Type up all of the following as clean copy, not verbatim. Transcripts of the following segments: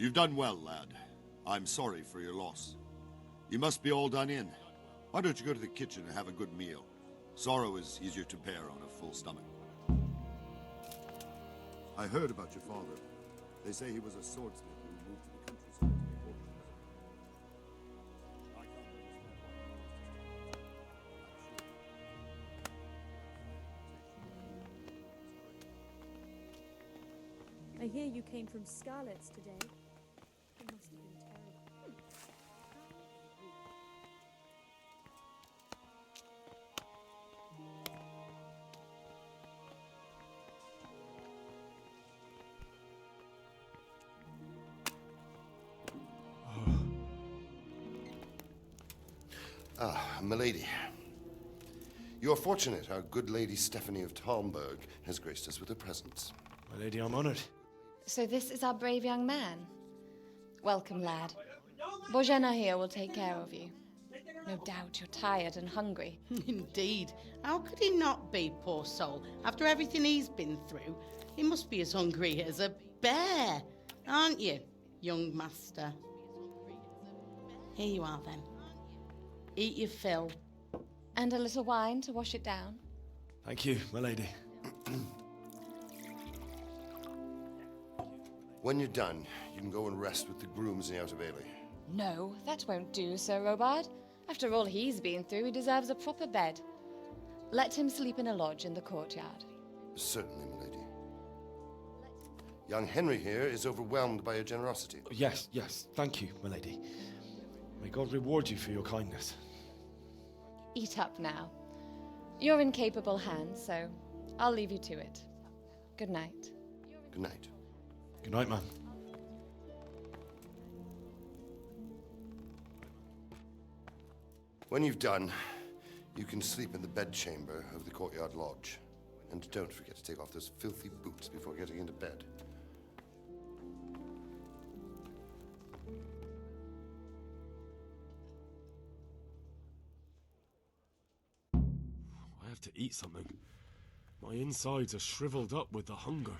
You've done well, lad. I'm sorry for your loss. You must be all done in. Why don't you go to the kitchen and have a good meal? Sorrow is easier to bear on a full stomach. I heard about your father. They say he was a swordsmith who moved to the countryside to make orchards. I can't understand why. I hear you came from Skalice today. It must have been terrible. Milady. You are fortunate our good lady Stephanie of Talmberg has graced us with her presence. My lady, I'm honored. So this is our brave young man. Welcome, lad. Bojena here will take care of you. No doubt you're tired and hungry. Indeed. How could he not be, poor soul? After everything he's been through, he must be as hungry as a bear, aren't you, young master? Here you are, then. Eat your fill. And a little wine to wash it down. Thank you, my lady. When you're done, you can go and rest with the grooms in the outer bailey. No, that won't do, Sir Robard. After all he's been through, he deserves a proper bed. Let him sleep in a lodge in the courtyard. Certainly, milady. Young Henry here is overwhelmed by your generosity. Yes, thank you, my lady. May God reward you for your kindness. Eat up now. You're in capable hands, so I'll leave you to it. Good night. Good night. Good night, ma'am. When you've done, you can sleep in the bedchamber of the courtyard lodge. And don't forget to take off those filthy boots before getting into bed. I have to eat something. My insides are shriveled up with the hunger.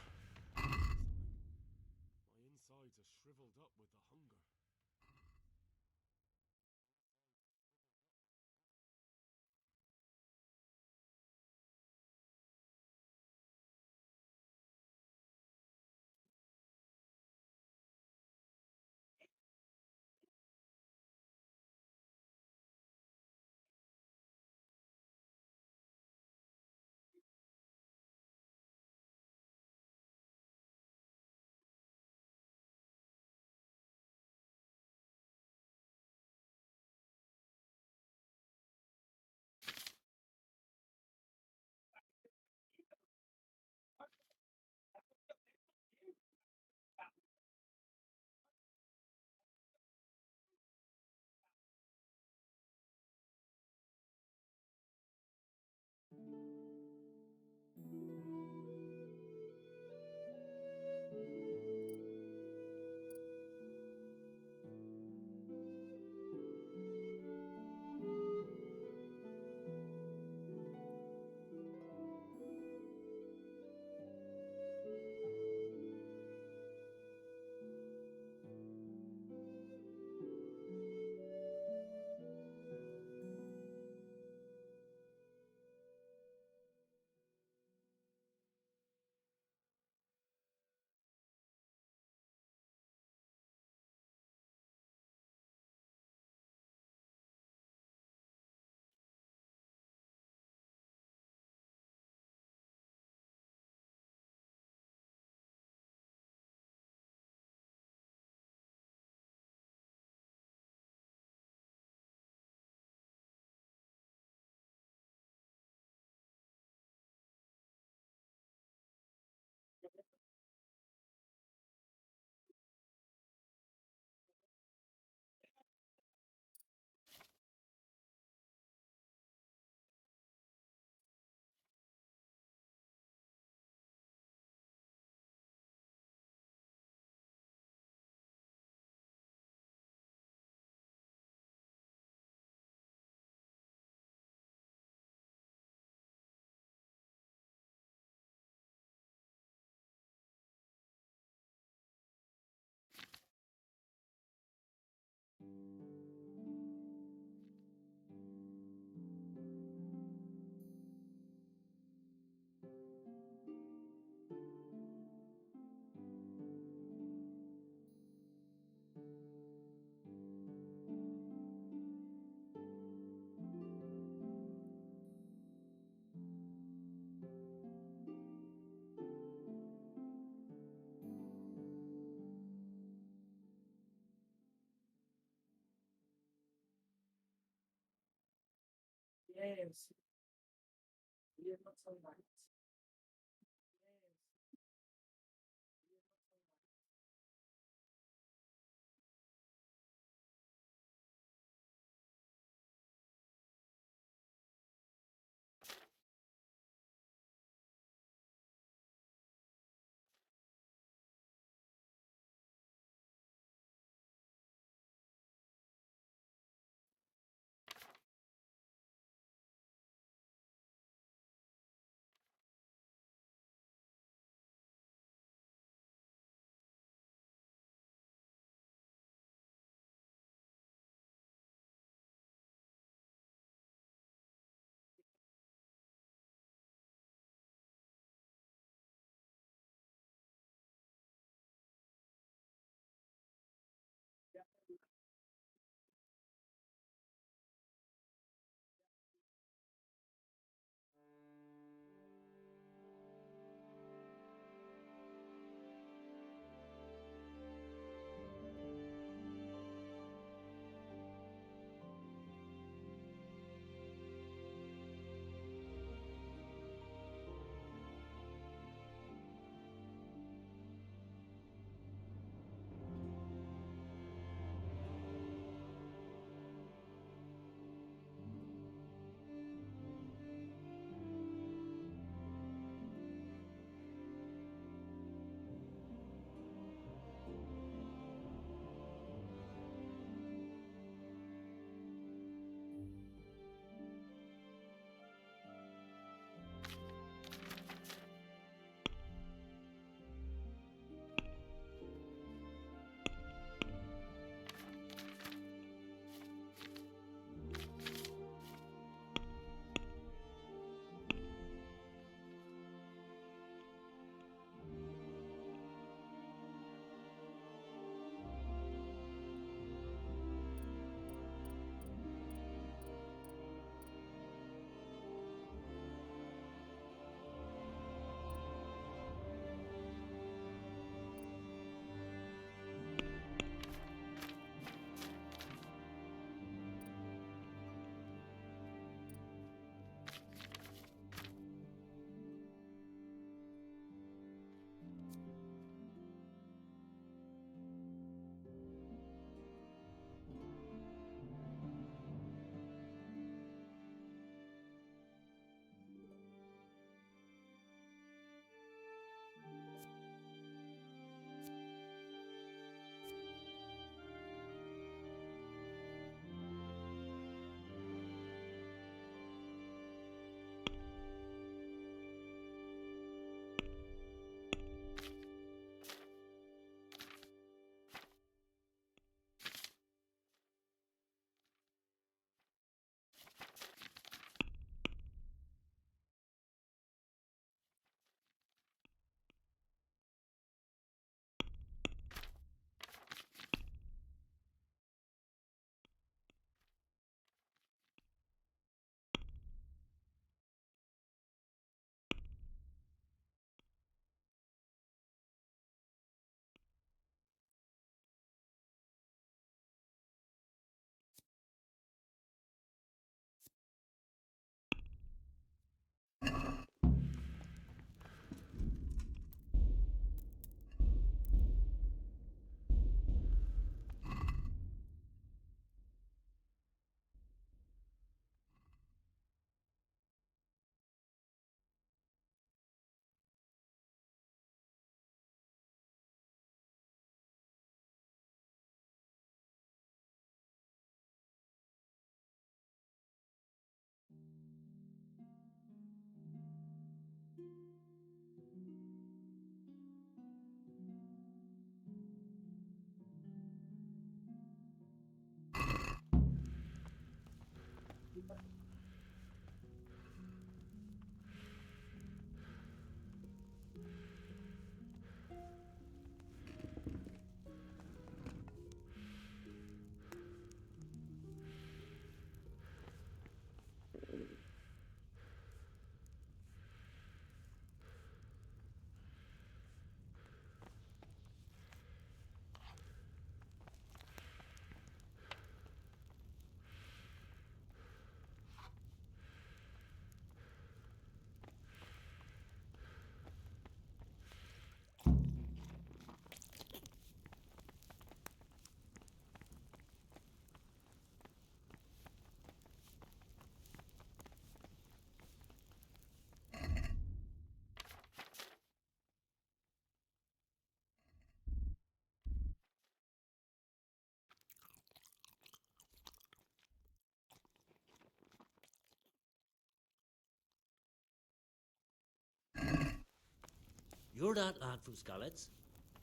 You're that lad from Skalice?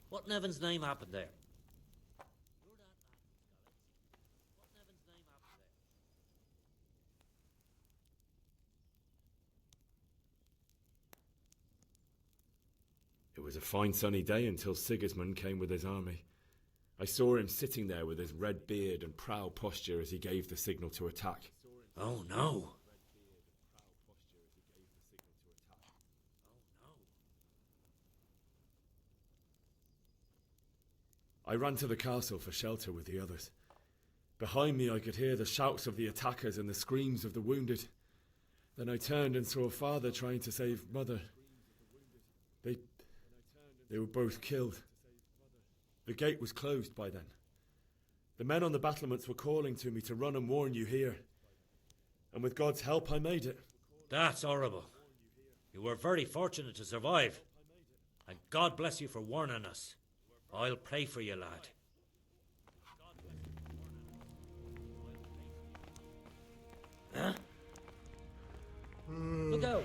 What in heaven's name happened there? It was a fine sunny day until Sigismund came with his army. I saw him sitting there with his red beard and proud posture as he gave the signal to attack. Oh no! I ran to the castle for shelter with the others. Behind me I could hear the shouts of the attackers and the screams of the wounded. Then I turned and saw Father trying to save Mother. They were both killed. The gate was closed by then. The men on the battlements were calling to me to run and warn you here. And with God's help I made it. That's horrible. You were very fortunate to survive. And God bless you for warning us. I'll pray for you, lad. Huh? Look out!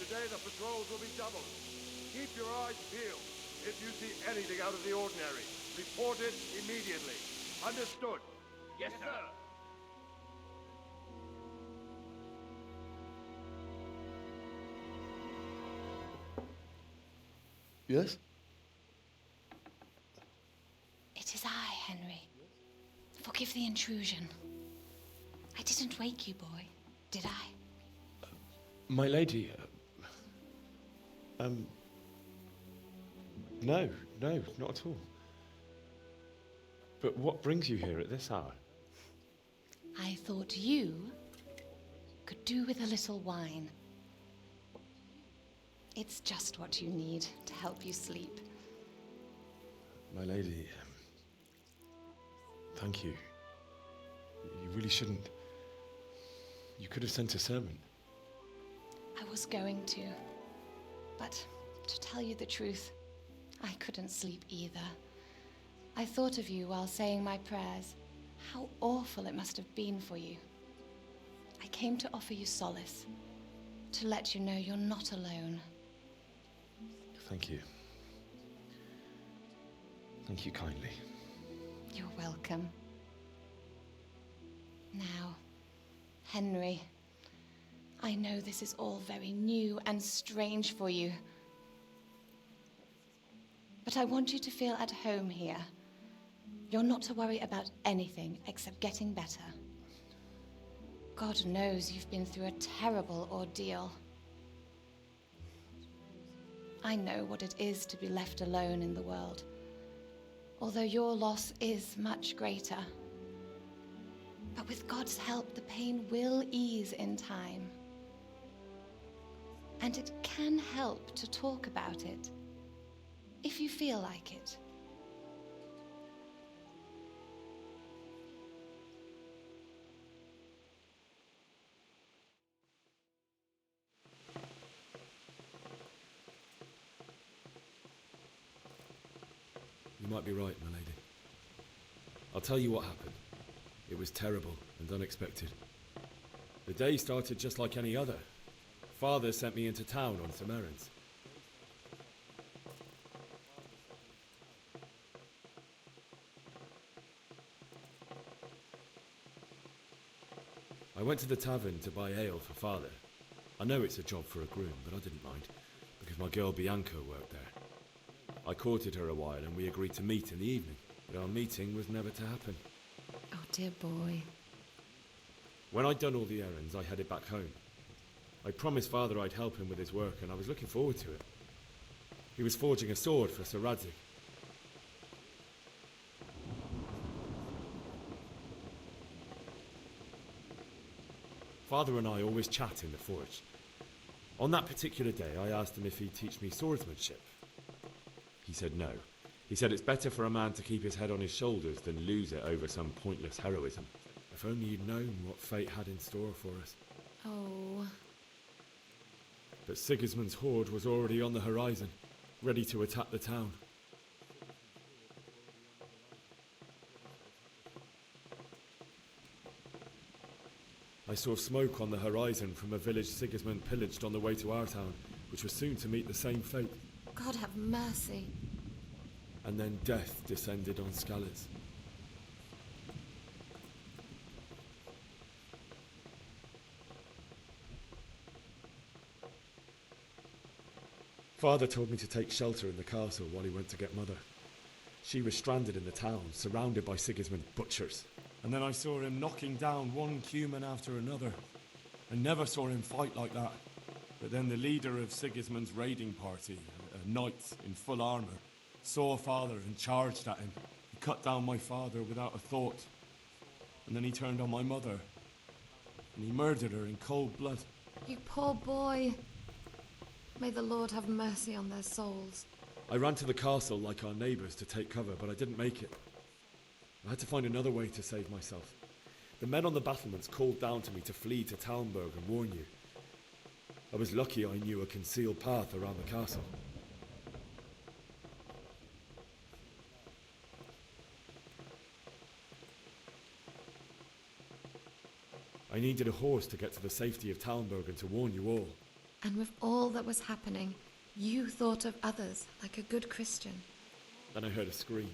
Today the patrols will be doubled. Keep your eyes peeled. If you see anything out of the ordinary, report it immediately. Understood? Yes, sir. Yes? It is I, Henry. Forgive the intrusion. I didn't wake you, boy, did I? My lady, no, not at all. But what brings you here at this hour? I thought you could do with a little wine. It's just what you need to help you sleep. My lady, thank you. You really shouldn't. You could have sent a servant. I was going to, but to tell you the truth, I couldn't sleep either. I thought of you while saying my prayers. How awful it must have been for you. I came to offer you solace, to let you know you're not alone. Thank you. Thank you kindly. You're welcome. Now, Henry, I know this is all very new and strange for you, but I want you to feel at home here. You're not to worry about anything except getting better. God knows you've been through a terrible ordeal. I know what it is to be left alone in the world, although your loss is much greater. But with God's help, the pain will ease in time. And it can help to talk about it, if you feel like it. You might be right, my lady. I'll tell you what happened. It was terrible and unexpected. The day started just like any other. Father sent me into town on some errands. I went to the tavern to buy ale for Father. I know it's a job for a groom, but I didn't mind, because my girl Bianca worked there. I courted her a while and we agreed to meet in the evening, but our meeting was never to happen. Oh, dear boy. When I'd done all the errands, I headed back home. I promised Father I'd help him with his work, and I was looking forward to it. He was forging a sword for Sir Radzig. Father and I always chat in the forge. On that particular day, I asked him if he'd teach me swordsmanship. He said no. He said it's better for a man to keep his head on his shoulders than lose it over some pointless heroism. If only you'd known what fate had in store for us. Oh. But Sigismund's horde was already on the horizon, ready to attack the town. I saw smoke on the horizon from a village Sigismund pillaged on the way to our town, which was soon to meet the same fate. God have mercy. And then death descended on Skalice. Father told me to take shelter in the castle while he went to get Mother. She was stranded in the town, surrounded by Sigismund's butchers. And then I saw him knocking down one Cuman after another. I never saw him fight like that. But then the leader of Sigismund's raiding party, a knight in full armour, saw Father and charged at him. He cut down my father without a thought. And then he turned on my mother. And he murdered her in cold blood. You poor boy. May the Lord have mercy on their souls. I ran to the castle like our neighbours to take cover, but I didn't make it. I had to find another way to save myself. The men on the battlements called down to me to flee to Talmberg and warn you. I was lucky I knew a concealed path around the castle. I needed a horse to get to the safety of Talmberg and to warn you all. And with all that was happening, you thought of others like a good Christian. Then I heard a scream.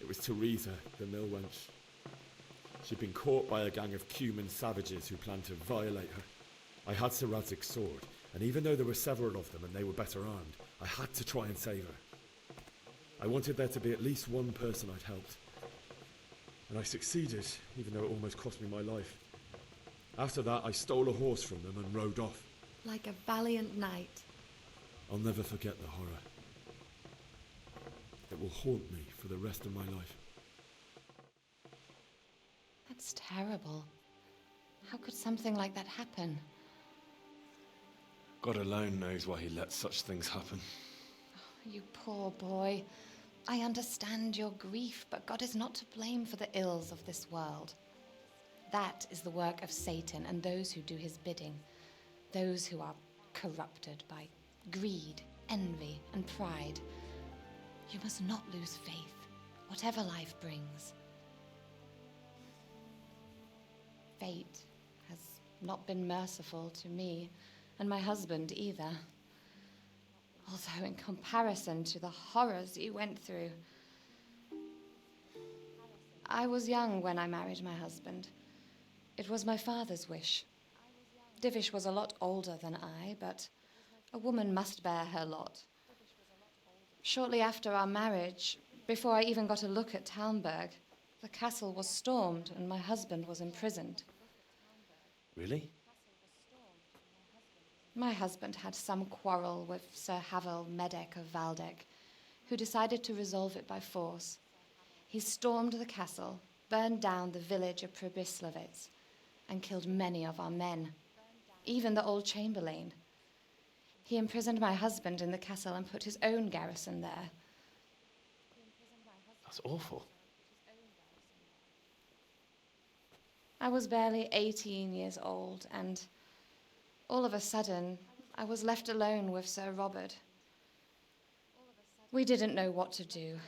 It was Teresa, the mill wench. She'd been caught by a gang of Cuman savages who planned to violate her. I had Sir Radzig's sword, and even though there were several of them and they were better armed, I had to try and save her. I wanted there to be at least one person I'd helped. And I succeeded, even though it almost cost me my life. After that, I stole a horse from them and rode off. Like a valiant knight. I'll never forget the horror. It will haunt me for the rest of my life. That's terrible. How could something like that happen? God alone knows why he lets such things happen. Oh, you poor boy. I understand your grief, but God is not to blame for the ills of this world. That is the work of Satan and those who do his bidding. Those who are corrupted by greed, envy, and pride. You must not lose faith, whatever life brings. Fate has not been merciful to me, and my husband either. Although in comparison to the horrors you went through. I was young when I married my husband. It was my father's wish. Divish was a lot older than I, but a woman must bear her lot. Shortly after our marriage, before I even got a look at Talmberg, the castle was stormed and my husband was imprisoned. Really? My husband had some quarrel with Sir Havel Medek of Valdek, who decided to resolve it by force. He stormed the castle, burned down the village of Pribyslavitz, and killed many of our men, even the old chamberlain. He imprisoned my husband in the castle and put his own garrison there. That's awful. I was barely 18 years old, and all of a sudden, I was left alone with Sir Robert. We didn't know what to do.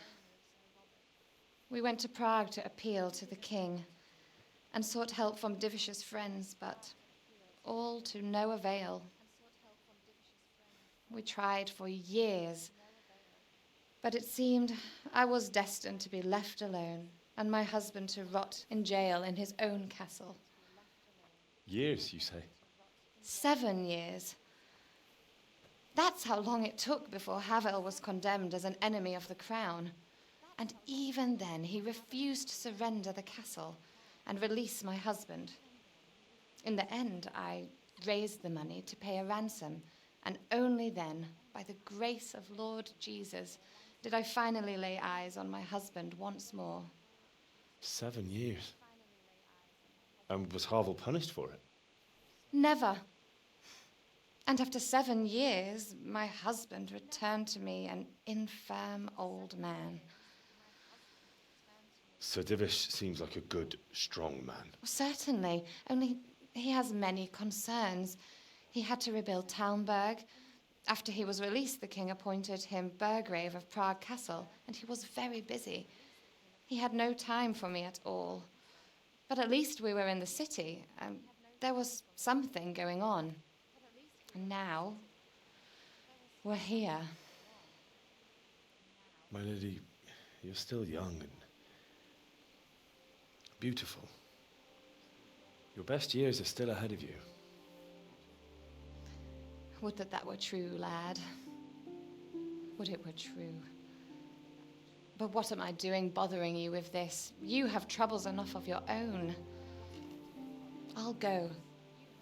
We went to Prague to appeal to the king and sought help from Divish's friends, but all to no avail. We tried for years, but it seemed I was destined to be left alone and my husband to rot in jail in his own castle. Years, you say? 7 years. That's how long it took before Havel was condemned as an enemy of the crown. And even then, he refused to surrender the castle and release my husband. In the end, I raised the money to pay a ransom, and only then, by the grace of Lord Jesus, did I finally lay eyes on my husband once more. 7 years. And was Harvel punished for it? Never. And after 7 years, my husband returned to me an infirm old man. Sir Divish seems like a good, strong man. Certainly, only he has many concerns. He had to rebuild Talmberg. After he was released, the king appointed him Burgrave of Prague Castle, and he was very busy. He had no time for me at all. But at least we were in the city, and there was something going on. And now, we're here. My lady, you're still young and beautiful. Your best years are still ahead of you. Would that that were true, lad. Would it were true. But what am I doing bothering you with this? You have troubles enough of your own. I'll go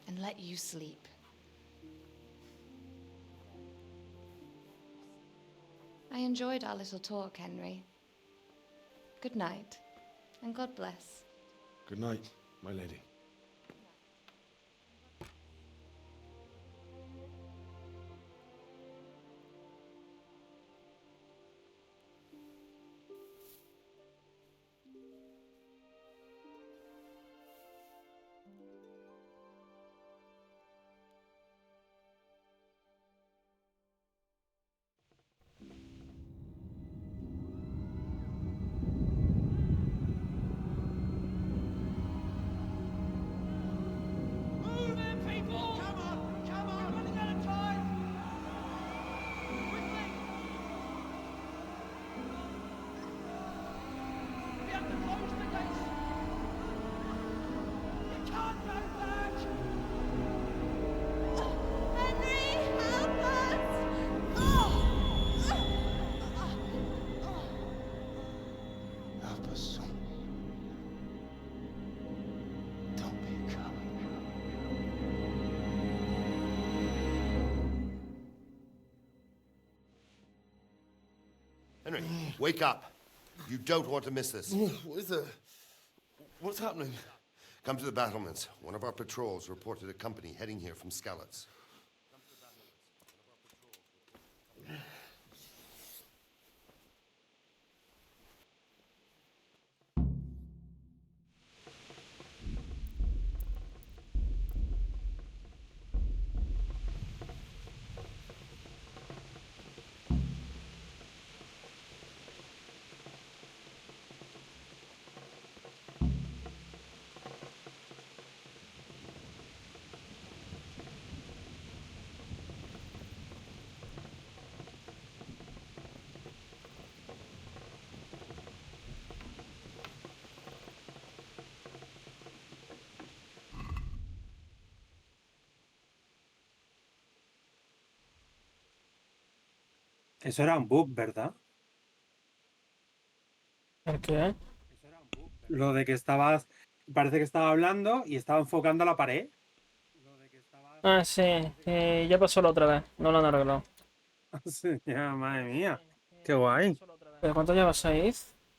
and let you sleep. I enjoyed our little talk, Henry. Good night, and God bless. Good night, my lady. Henry, wake up. You don't want to miss this. What is it? What's happening? Come to the battlements. One of our patrols reported a company heading here from Skalice. Eso era un bug, ¿verdad? ¿El qué? Lo de que estabas... Parece que estaba hablando y estaba enfocando la pared. Ah, sí. Ya pasó la otra vez. No lo han arreglado. Sí, ya, madre mía. Qué guay. ¿Pero cuánto llevas ahí,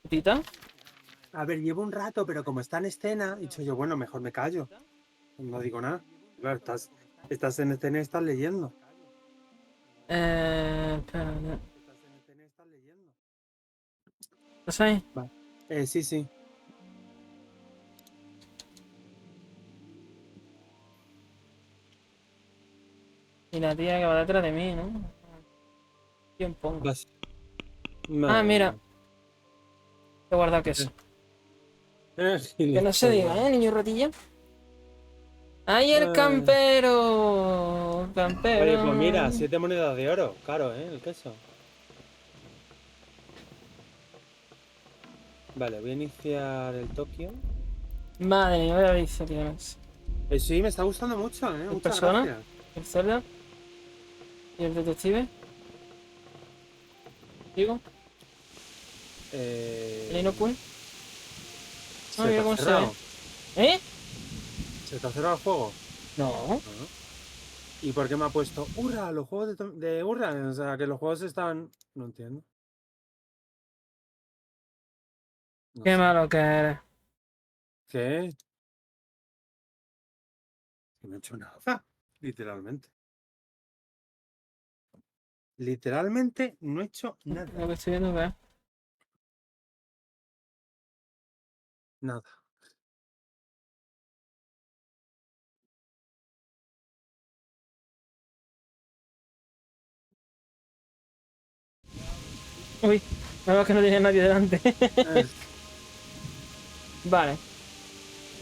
Tita? A ver, llevo un rato, pero como está en escena, he dicho yo, bueno, mejor me callo. No digo nada. Claro, estás en escena y estás leyendo. Espera. ¿Estás ahí? Vale. Sí, sí. Y la tía que va detrás de mí, ¿no? ¿Quién pongo? Vale. Ah, mira. He guardado queso. Que no se diga, niño ratilla. ¡Ay, el campero! ¡Campero! Oye, pues mira, 7 monedas de oro. Caro, el queso. Vale, voy a iniciar el Tokio. Madre mía, vaya vicio tienes. Sí, me está gustando mucho, ¿En Muchas persona? gracias. ¿En Zelda? ¿Y el detective? ¿Digo? ¿El Inokun? Se mira te ha cómo se cerrado. ve. ¿Eh? ¿Se te ha cerrado el juego? No. Ah. ¿Y por qué me ha puesto Hurra? Los juegos de Hurra. O sea, que los juegos están. No entiendo. No Qué sé. malo que eres. ¿Qué? Que no he hecho nada. Literalmente. Literalmente no he hecho nada. Lo que estoy viendo que es. Nada. Uy, veo que no tiene nadie delante. Vale.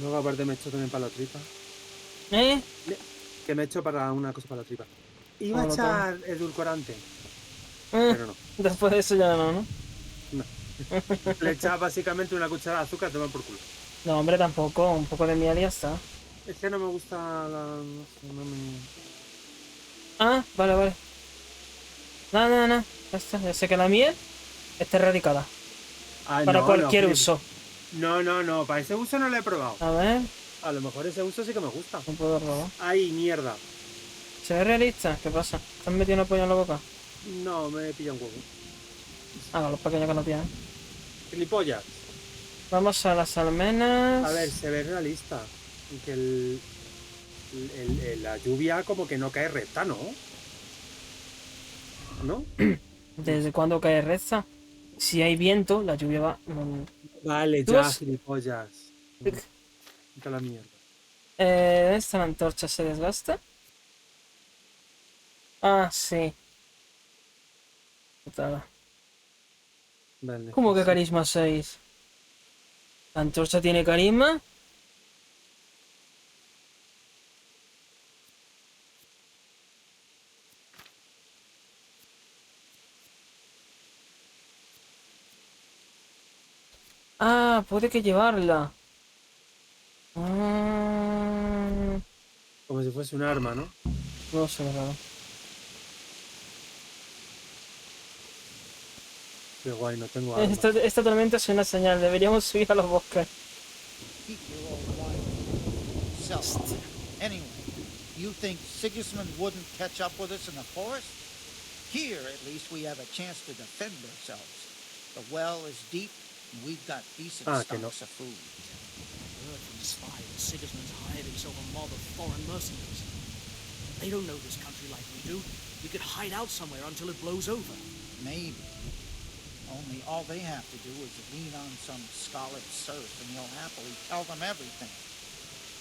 Luego aparte me he hecho también para la tripa. ¿Eh? Que me he hecho para una cosa para la tripa. Iba a Oh, no tengo. echar edulcorante. Pero no. Después de eso ya no, ¿no? No. Le echaba básicamente una cucharada de azúcar, te va por culo. No, hombre, tampoco. Un poco de miel y ya está. Es que no me gusta la. No sé, no me. Ah, vale, vale. No. Ya está. Ya sé que la miel está erradicada. Ay, Para no, cualquier no, uso. No. Para ese uso no lo he probado. A ver. A lo mejor ese uso sí que me gusta. No puedo robar. Ay, mierda. ¿Se ve realista? ¿Qué pasa? ¿Te has metido una polla en la boca? No, me pilla un huevo. Ah, los pequeños que no tienen. Gilipollas. Vamos a las almenas. A ver, se ve realista. Que la lluvia como que no cae recta, ¿no? ¿No? ¿Desde cuándo cae recta? Si hay viento, la lluvia va. Vale, ¿Tú ya, has- gilipollas. Quita la mierda. ¿Dónde está la antorcha? ¿Se desgasta? Ah, sí. Putada. Vale, ¿Cómo que sí. carisma 6? ¿La antorcha tiene carisma? Ah, puede que llevarla. Ah, Como si fuese un arma, ¿no? no sé, claro. Qué guay, no tengo arma. Esta tormenta es una señal. Deberíamos subir a los bosques. Keep your old wife self. Anyway, you think Sigismund wouldn't catch up with us in the forest? Here, at least, we have a chance to defend ourselves. The well is deep, and we've got decent stocks of food. I heard from the spy that Sigismund's hired himself a mob of foreign mercenaries. They don't know this country like we do. We could hide out somewhere until it blows over. Maybe. Only all they have to do is lean on some Skalice serf, and he'll happily tell them everything.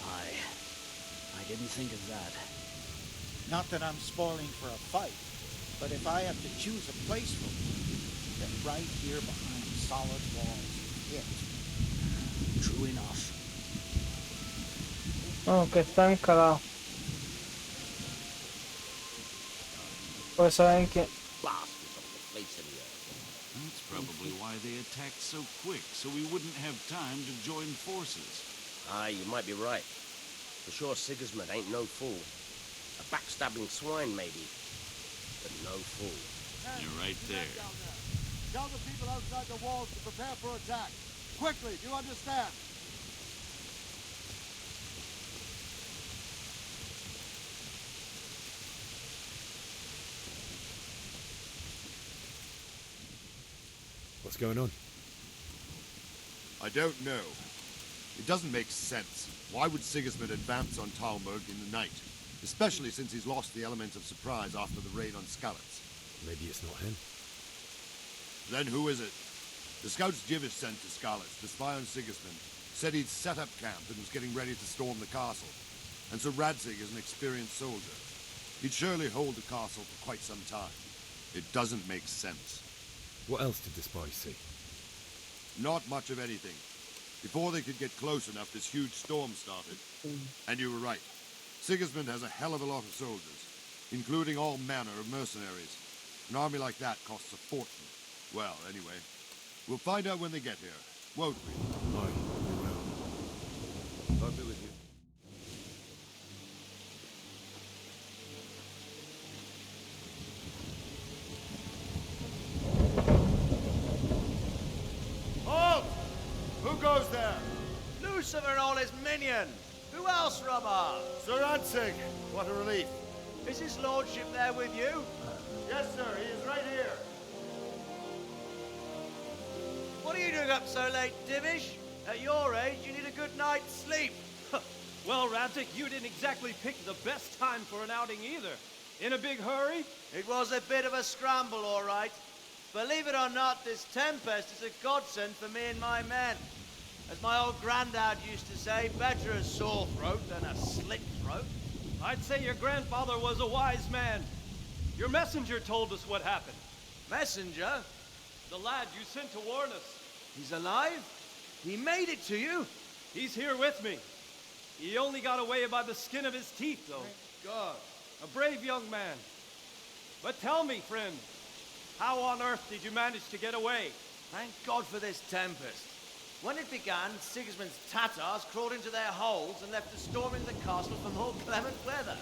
I didn't think of that. Not that I'm spoiling for a fight, but if I have to choose a place for one, then right here behind solid walls is it. True enough. Oh, que están cagados. Pues saben que... That's probably why they attacked so quick, so we wouldn't have time to join forces. Aye, you might be right. For sure Sigismund ain't no fool. A backstabbing swine, maybe. But no fool. You're right there. Tell the people outside the walls to prepare for attack. Quickly, do you understand? What's going on? I don't know. It doesn't make sense. Why would Sigismund advance on Talmberg in the night? Especially since he's lost the element of surprise after the raid on Skalice. Maybe it's not him. Then who is it? The scouts Jivish sent to Skalice to spy on Sigismund said he'd set up camp and was getting ready to storm the castle. And so Radzig is an experienced soldier. He'd surely hold the castle for quite some time. It doesn't make sense. What else did the spies see? Not much of anything. Before they could get close enough, this huge storm started. And you were right. Sigismund has a hell of a lot of soldiers, including all manner of mercenaries. An army like that costs a fortune. Well, anyway, we'll find out when they get here, won't we? Aye, we will. I'll be with you. Yusuf and all his minions. Who else, Robber? Sir Ansig, what a relief. Is his lordship there with you? Yes, sir, he is right here. What are you doing up so late, Divish? At your age, you need a good night's sleep. Well, Radzik, you didn't exactly pick the best time for an outing either. In a big hurry? It was a bit of a scramble, all right. Believe it or not, this tempest is a godsend for me and my men. As my old granddad used to say, better a sore throat than a slit throat. I'd say your grandfather was a wise man. Your messenger told us what happened. Messenger? The lad you sent to warn us. He's alive? He made it to you? He's here with me. He only got away by the skin of his teeth, though. Thank God. A brave young man. But tell me, friend, how on earth did you manage to get away? Thank God for this tempest. When it began, Sigismund's Tatars crawled into their holes and left us storming the castle for more clement weather.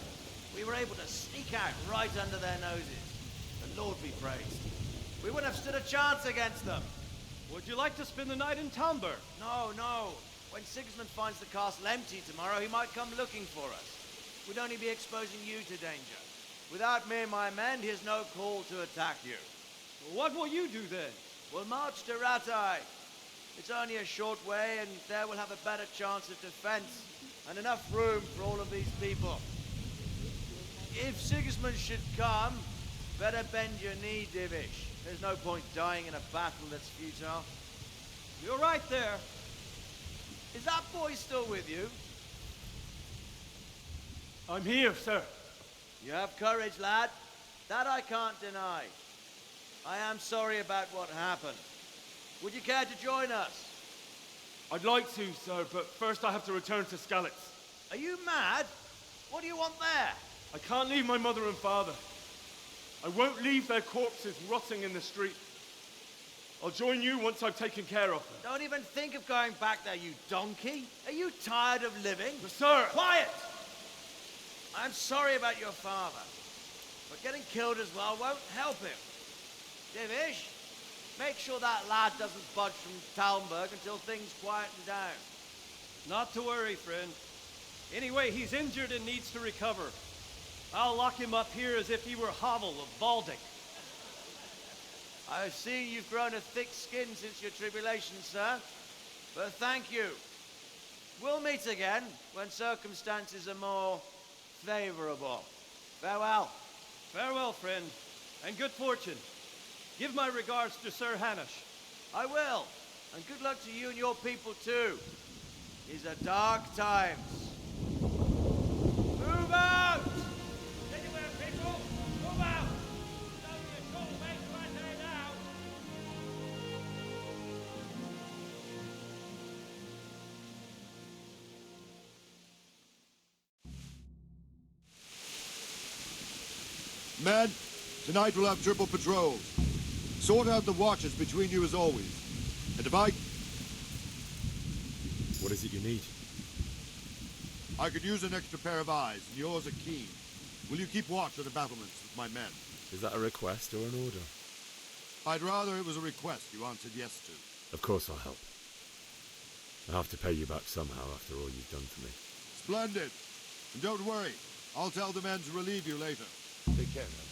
We were able to sneak out right under their noses. The Lord be praised. We wouldn't have stood a chance against them. Would you like to spend the night in Tamber? No, no. When Sigismund finds the castle empty tomorrow, he might come looking for us. We'd only be exposing you to danger. Without me and my men, he has no call to attack you. What will you do then? We'll march to Ratai. It's only a short way, and there we'll have a better chance of defense and enough room for all of these people. If Sigismund should come, better bend your knee, Divish. There's no point dying in a battle that's futile. You're right there. Is that boy still with you? I'm here, sir. You have courage, lad. That I can't deny. I am sorry about what happened. Would you care to join us? I'd like to, sir, but first I have to return to Skalice. Are you mad? What do you want there? I can't leave my mother and father. I won't leave their corpses rotting in the street. I'll join you once I've taken care of them. Don't even think of going back there, you donkey. Are you tired of living? But sir! Quiet! I'm sorry about your father, but getting killed as well won't help him. Divish, make sure that lad doesn't budge from Talmberg until things quieten down. Not to worry, friend. Anyway, he's injured and needs to recover. I'll lock him up here as if he were Havel of Baldic. I've seen you've grown a thick skin since your tribulation, sir. But thank you. We'll meet again when circumstances are more favorable. Farewell. Farewell, friend, and good fortune. Give my regards to Sir Hanush. I will. And good luck to you and your people, too. These are dark times. Move out! Anywhere, people! Move out! It's only a short way to Ratai now. Men, tonight we'll have triple patrols. Sort out the watches between you as always. And if I... What is it you need? I could use an extra pair of eyes, and yours are keen. Will you keep watch at the battlements with my men? Is that a request or an order? I'd rather it was a request you answered yes to. Of course I'll help. I'll have to pay you back somehow after all you've done for me. Splendid. And don't worry. I'll tell the men to relieve you later. Take care now.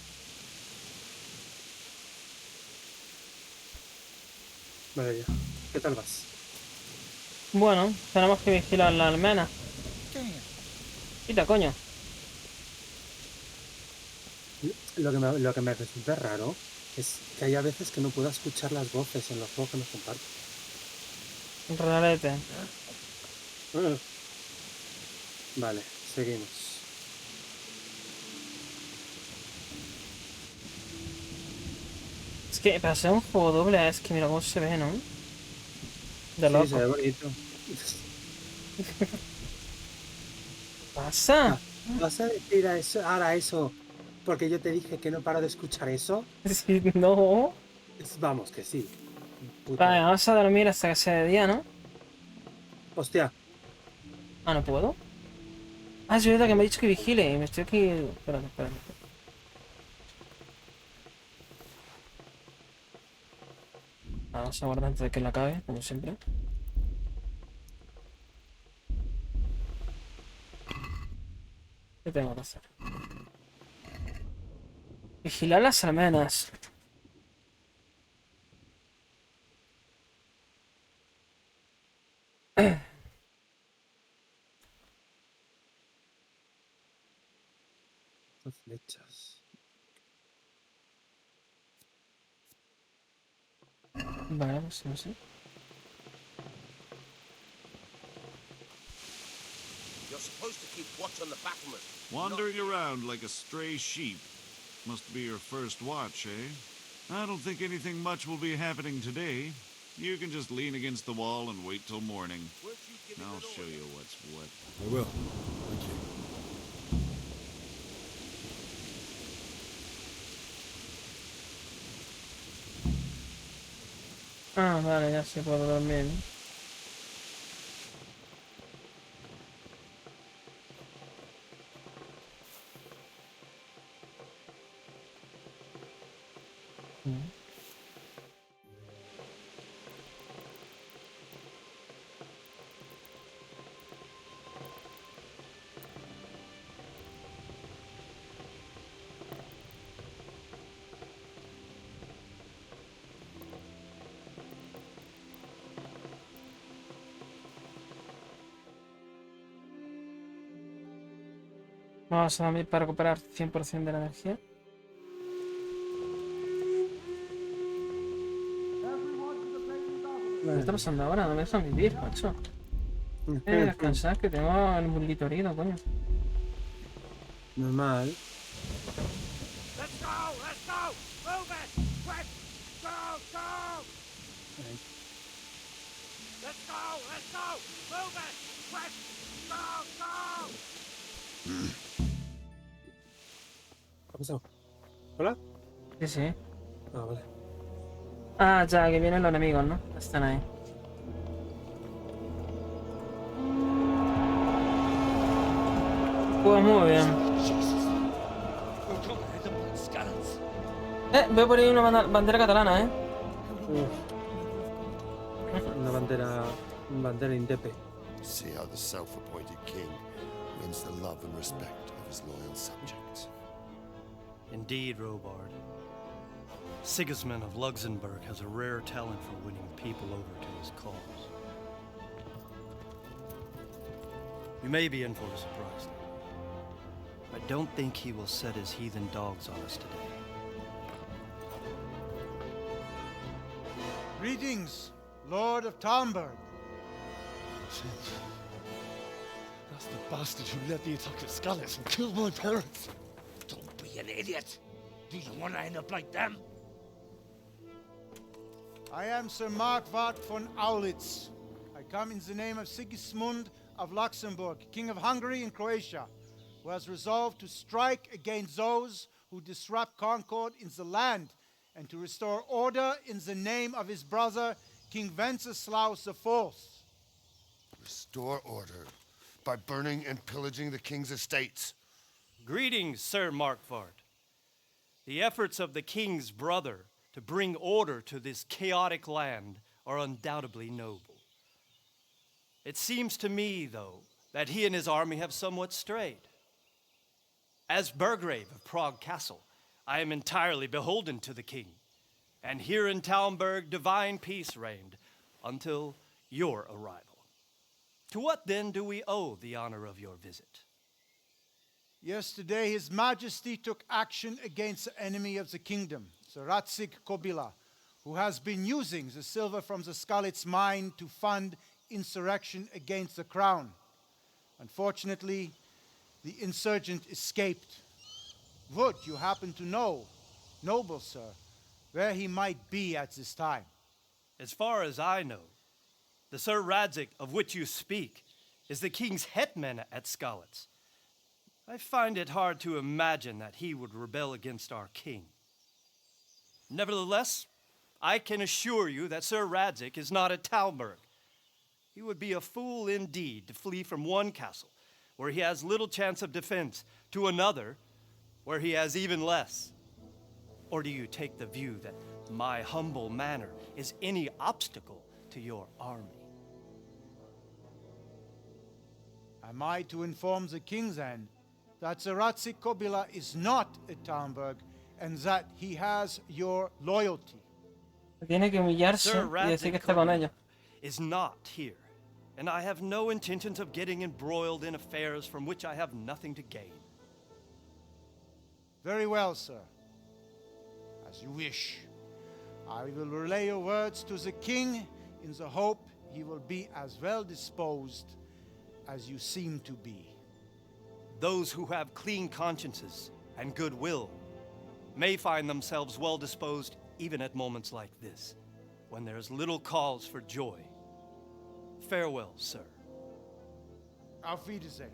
Vale, ya. ¿Qué tal vas? Bueno, tenemos que vigilar la almena. Quita, coño. Lo que me resulta raro es que hay a veces que no puedo escuchar las voces en los juegos que nos comparten. Rarete. Vale, seguimos. Es que para ser un juego doble es que mira cómo se ve, ¿no? De loco. Sí, se ve bonito. ¿Qué pasa? ¿Vas a decir ahora eso porque yo te dije que no paro de escuchar eso? Sí, no. Vamos, que sí. Vale, vamos a dormir hasta que sea de día, ¿no? Hostia. Ah, ¿no puedo? Ah, es verdad que me ha dicho que vigile y me estoy aquí... Espérate. Vamos a guardar antes de que la acabe, como siempre. ¿Qué tengo que hacer? Vigilar las almenas. Las flechas. Vale, pues no sé. You're supposed to keep watch on the battlement. Wandering around like a stray sheep. Must be your first watch, eh? I don't think anything much will be happening today. You can just lean against the wall and wait till morning. I'll show you what's what. I will. Thank you. Ah, vale, ya se puedo dormir. Vamos a dormir para recuperar 100% de la energía. ¿Qué está pasando ahora? No me dejan vivir, macho. Descansar, que tengo el mulito herido, coño. Normal. Let's go! Let's go! Move it! Quick! Go! Go! Let's go! Let's go! Move it! Quick! Go! Go! ¿Qué ha pasado? ¿Hola? Sí, sí. Ah, vale. Ah, ya, que vienen los enemigos, ¿no? Están ahí. Pues muy bien. Veo por ahí una bandera catalana, ¿eh? Una bandera indepe. See how the self-appointed king wins the love and respect of his loyal subjects. Indeed, Robard. Sigismund of Luxembourg has a rare talent for winning people over to his cause. We may be in for a surprise. I don't think he will set his heathen dogs on us today. Greetings, Lord of Talmberg. That's the bastard who led the attack at Skalice and killed my parents. Don't be an idiot! Do you want to end up like them? I am Sir Markwart von Aulitz. I come in the name of Sigismund of Luxembourg, King of Hungary and Croatia, who has resolved to strike against those who disrupt concord in the land and to restore order in the name of his brother, King Wenceslaus IV. Restore order by burning and pillaging the king's estates. Greetings, Sir Markwart. The efforts of the king's brother to bring order to this chaotic land are undoubtedly noble. It seems to me, though, that he and his army have somewhat strayed. As Burgrave of Prague Castle, I am entirely beholden to the king, and here in Talmberg divine peace reigned until your arrival. To what then do we owe the honor of your visit? Yesterday, His Majesty took action against the enemy of the kingdom, Sir Ratsig Kobila, who has been using the silver from the Skalice mine to fund insurrection against the crown. Unfortunately, the insurgent escaped. Would you happen to know, noble sir, where he might be at this time? As far as I know, the Sir Radzik of which you speak is the king's hetman at Skalitz. I find it hard to imagine that he would rebel against our king. Nevertheless, I can assure you that Sir Radzik is not at Talmberg. He would be a fool indeed to flee from one castle, where he has little chance of defense, to another, where he has even less. Or do you take the view that my humble manner is any obstacle to your army? Am I to inform the king then that Ratzik Kobila is not at Talmberg and that he has your loyalty. Tiene que humillarse Sir y decir que Radzik está con Kobila ellos. is not here, and I have no intentions of getting embroiled in affairs from which I have nothing to gain. Very well, sir. As you wish. I will relay your words to the king in the hope he will be as well disposed as you seem to be. Those who have clean consciences and goodwill may find themselves well disposed even at moments like this, when there is little cause for joy. Farewell, sir. Auf Wiedersehen.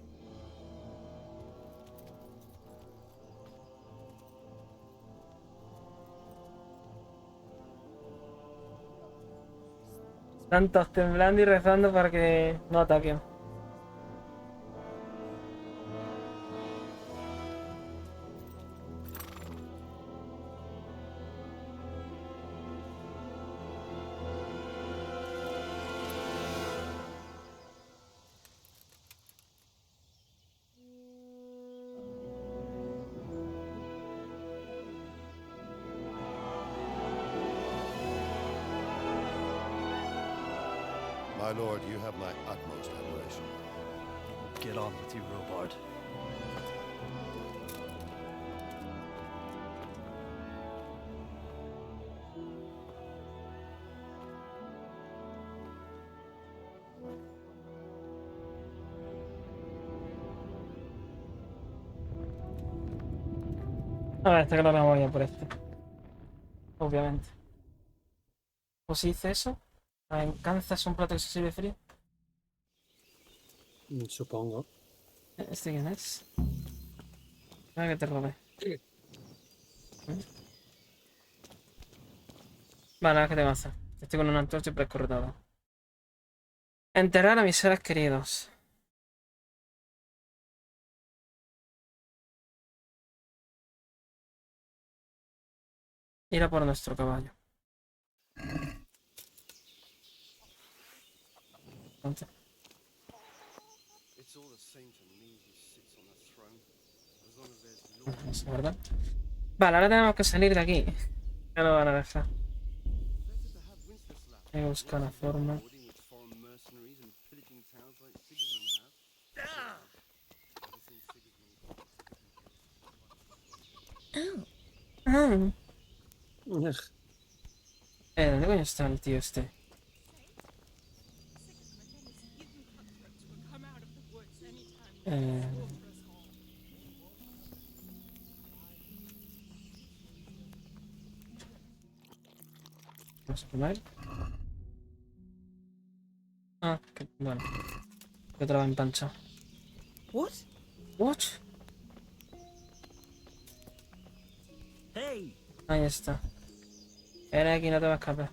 Están todos temblando y rezando para que no ataquen. My lord, you have my utmost admiration. Get on with you, Robard. A ver, está claro que voy a por este. Obviamente. ¿O si hice eso? ¿Alcanzas un plato que se sirve frío? Supongo. ¿Este quién es? Ah, que te robé. Vale, ahora que te vas a hacer. Estoy con una antorcha y prescorre todo. Enterrar a mis seres queridos. Ir a por nuestro caballo. Entonces. Eso, ¿verdad? Vale, ahora tenemos que salir de aquí. Ya no van a dejar. Hay que buscar la forma. Ah. ¿Dónde coño está el tío este? Vamos a poner. Ah, que, bueno. Que otra vez enganchado. What? What? Hey! Ahí está. Era aquí, no te va a escapar.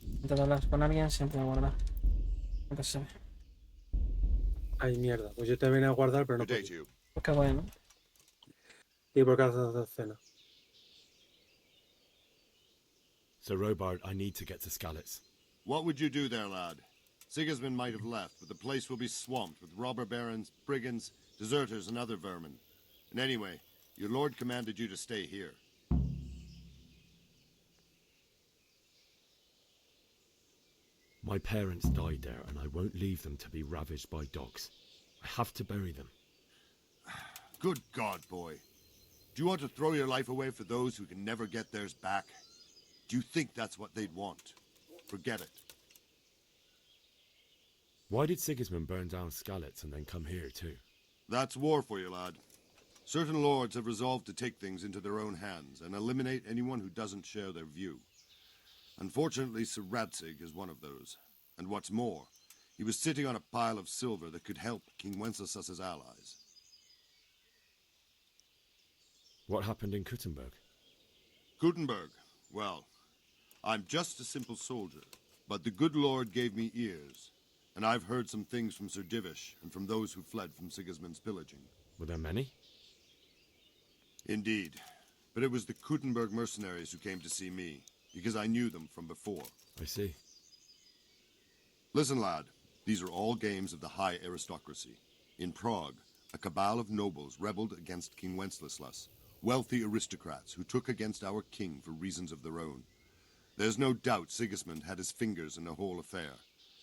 Intento hablar con alguien, siempre me guarda. Nunca se ve. Ay, mierda. Pues yo te venía a guardar, pero no puedo. Pues qué bueno. ¿Y por qué haces cena? Sir Robard, I need to get to Skalice. What would you do there, lad? Sigismund might have left, but the place will be swamped with robber barons, brigands, deserters, and other vermin. And anyway, your lord commanded you to stay here. My parents died there, and I won't leave them to be ravaged by dogs. I have to bury them. Good God, boy. Do you want to throw your life away for those who can never get theirs back? Do you think that's what they'd want? Forget it. Why did Sigismund burn down Skalice and then come here too? That's war for you, lad. Certain lords have resolved to take things into their own hands and eliminate anyone who doesn't share their view. Unfortunately, Sir Radzik is one of those. And what's more, he was sitting on a pile of silver that could help King Wenceslaus's allies. What happened in Kuttenberg? Gutenberg, well, I'm just a simple soldier, but the good Lord gave me ears, and I've heard some things from Sir Divish and from those who fled from Sigismund's pillaging. Were there many? Indeed, but it was the Kuttenberg mercenaries who came to see me, because I knew them from before. I see. Listen, lad, These are all games of the high aristocracy. In Prague, a cabal of nobles rebelled against King Wenceslas, wealthy aristocrats who took against our king for reasons of their own. There's no doubt Sigismund had his fingers in the whole affair.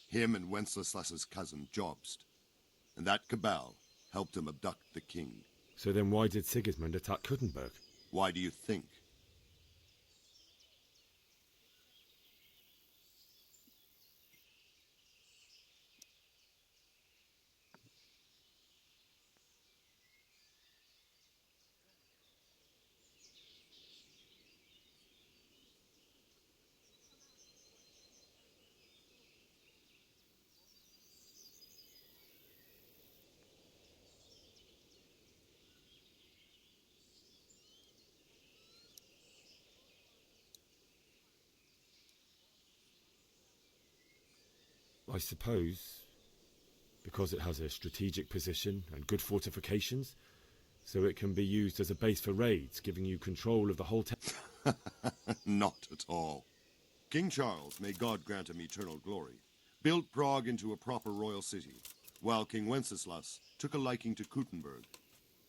Him and Wenceslas's cousin, Jobst. And that cabal helped him abduct the king. So then why did Sigismund attack Kuttenberg? Why do you think? I suppose because it has a strategic position and good fortifications, so it can be used as a base for raids, giving you control of the whole Not at all. King Charles, may God grant him eternal glory, built Prague into a proper royal city, while King Wenceslas took a liking to Kuttenberg.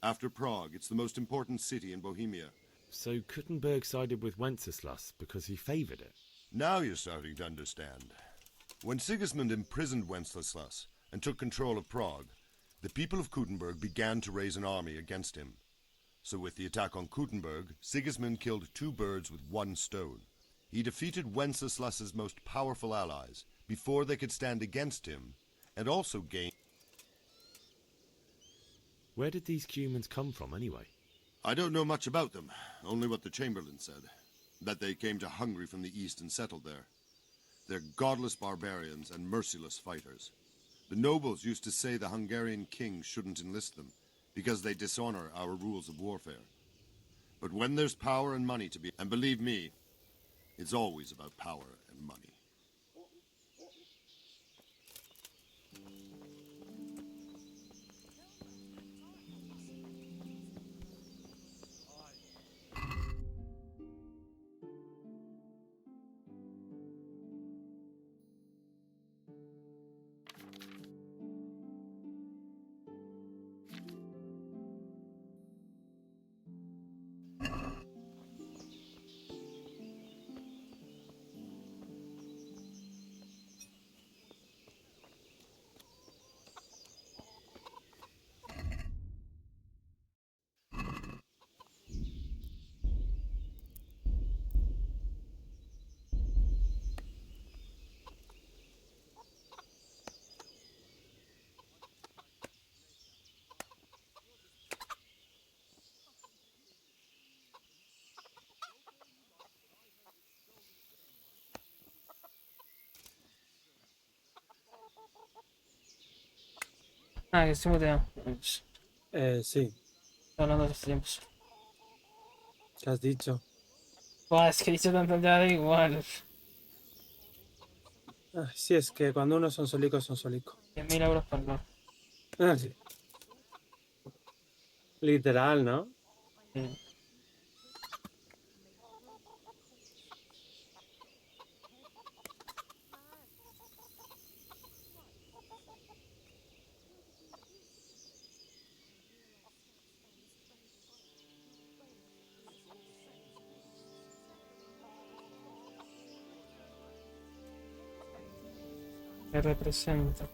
After Prague, it's the most important city in Bohemia. So Kuttenberg sided with Wenceslas because he favoured it? Now you're starting to understand. When Sigismund imprisoned Wenceslas and took control of Prague, the people of Kuttenberg began to raise an army against him. So with the attack on Kuttenberg, Sigismund killed 2 birds with 1 stone. He defeated Wenceslas's most powerful allies before they could stand against him, and also gained... Where did these humans come from, anyway? I don't know much about them, only what the Chamberlain said. That they came to Hungary from the east and settled there. They're godless barbarians and merciless fighters. The nobles used to say the Hungarian king shouldn't enlist them, because they dishonor our rules of warfare. But when there's power and money to be... And believe me, it's always about power and money. Ah, que estoy muteado. Sí. Hablando de los tiempos. ¿Qué has dicho? Buah, es que he dicho tanto ya da igual. Sí, es que cuando uno son solicos, son solicos. 100.000 euros por no. Sí. Literal, ¿no? Sí. Me representa.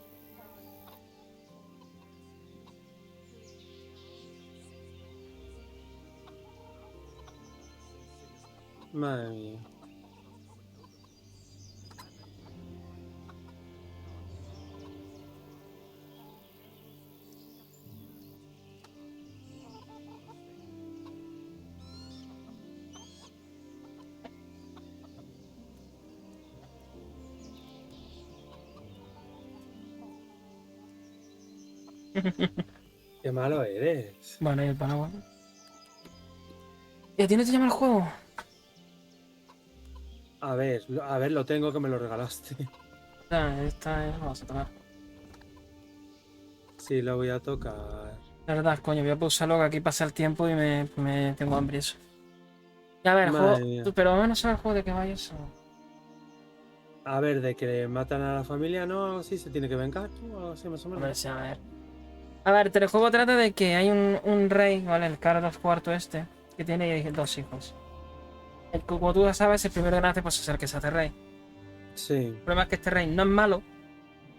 Madre mía. Qué malo eres. Bueno, y el paraguas. ¿Y a ti no te llama el juego? A ver, lo tengo que me lo regalaste. Esta es... Vamos a tocar. Sí, lo voy a tocar. La verdad, coño, voy a pausarlo que aquí pasa el tiempo y me tengo hambre eso. Y a ver, Madre juego, mía. pero no sabes el juego de qué va eso. A ver, de que matan a la familia, ¿no? Algo así, se tiene que vengar, ¿no? Algo así más o menos. Hombre, sí, a ver. A ver, el telejuego trata de que hay un rey, ¿vale? El Carlos IV este, que tiene 2 hijos. Como tú ya sabes, el primero que nace pues es el que se hace rey. Sí. El problema es que este rey no es malo,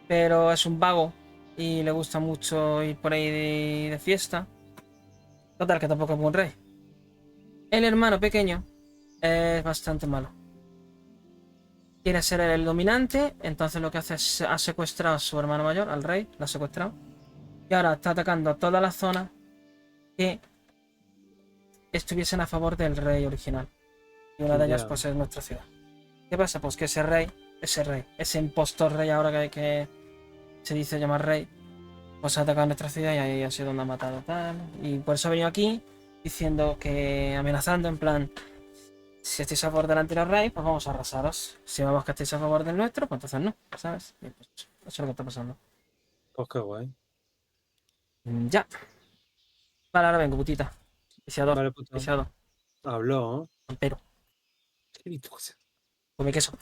pero es un vago y le gusta mucho ir por ahí de fiesta. Total, que tampoco es buen rey. El hermano pequeño es bastante malo. Quiere ser el dominante, entonces lo que hace es ha secuestrado a su hermano mayor, al rey, lo ha secuestrado. Y ahora está atacando a todas las zonas que estuviesen a favor del rey original. Y una de ellas pues es nuestra ciudad. ¿Qué pasa? Pues que ese impostor rey ahora que se dice llamar rey, pues ha atacado a nuestra ciudad y ahí ha sido donde ha matado tal. Y por eso ha venido aquí diciendo que, amenazando en plan, si estáis a favor del anterior rey, pues vamos a arrasaros. Si vemos que estáis a favor del nuestro, pues entonces no, ¿sabes? Y pues eso es lo que está pasando. Pues qué guay. Ya. Vale, ahora vengo, putita. Viciador. Vale, puto. Viciado. Habló. Pero. Qué cosa. Come queso.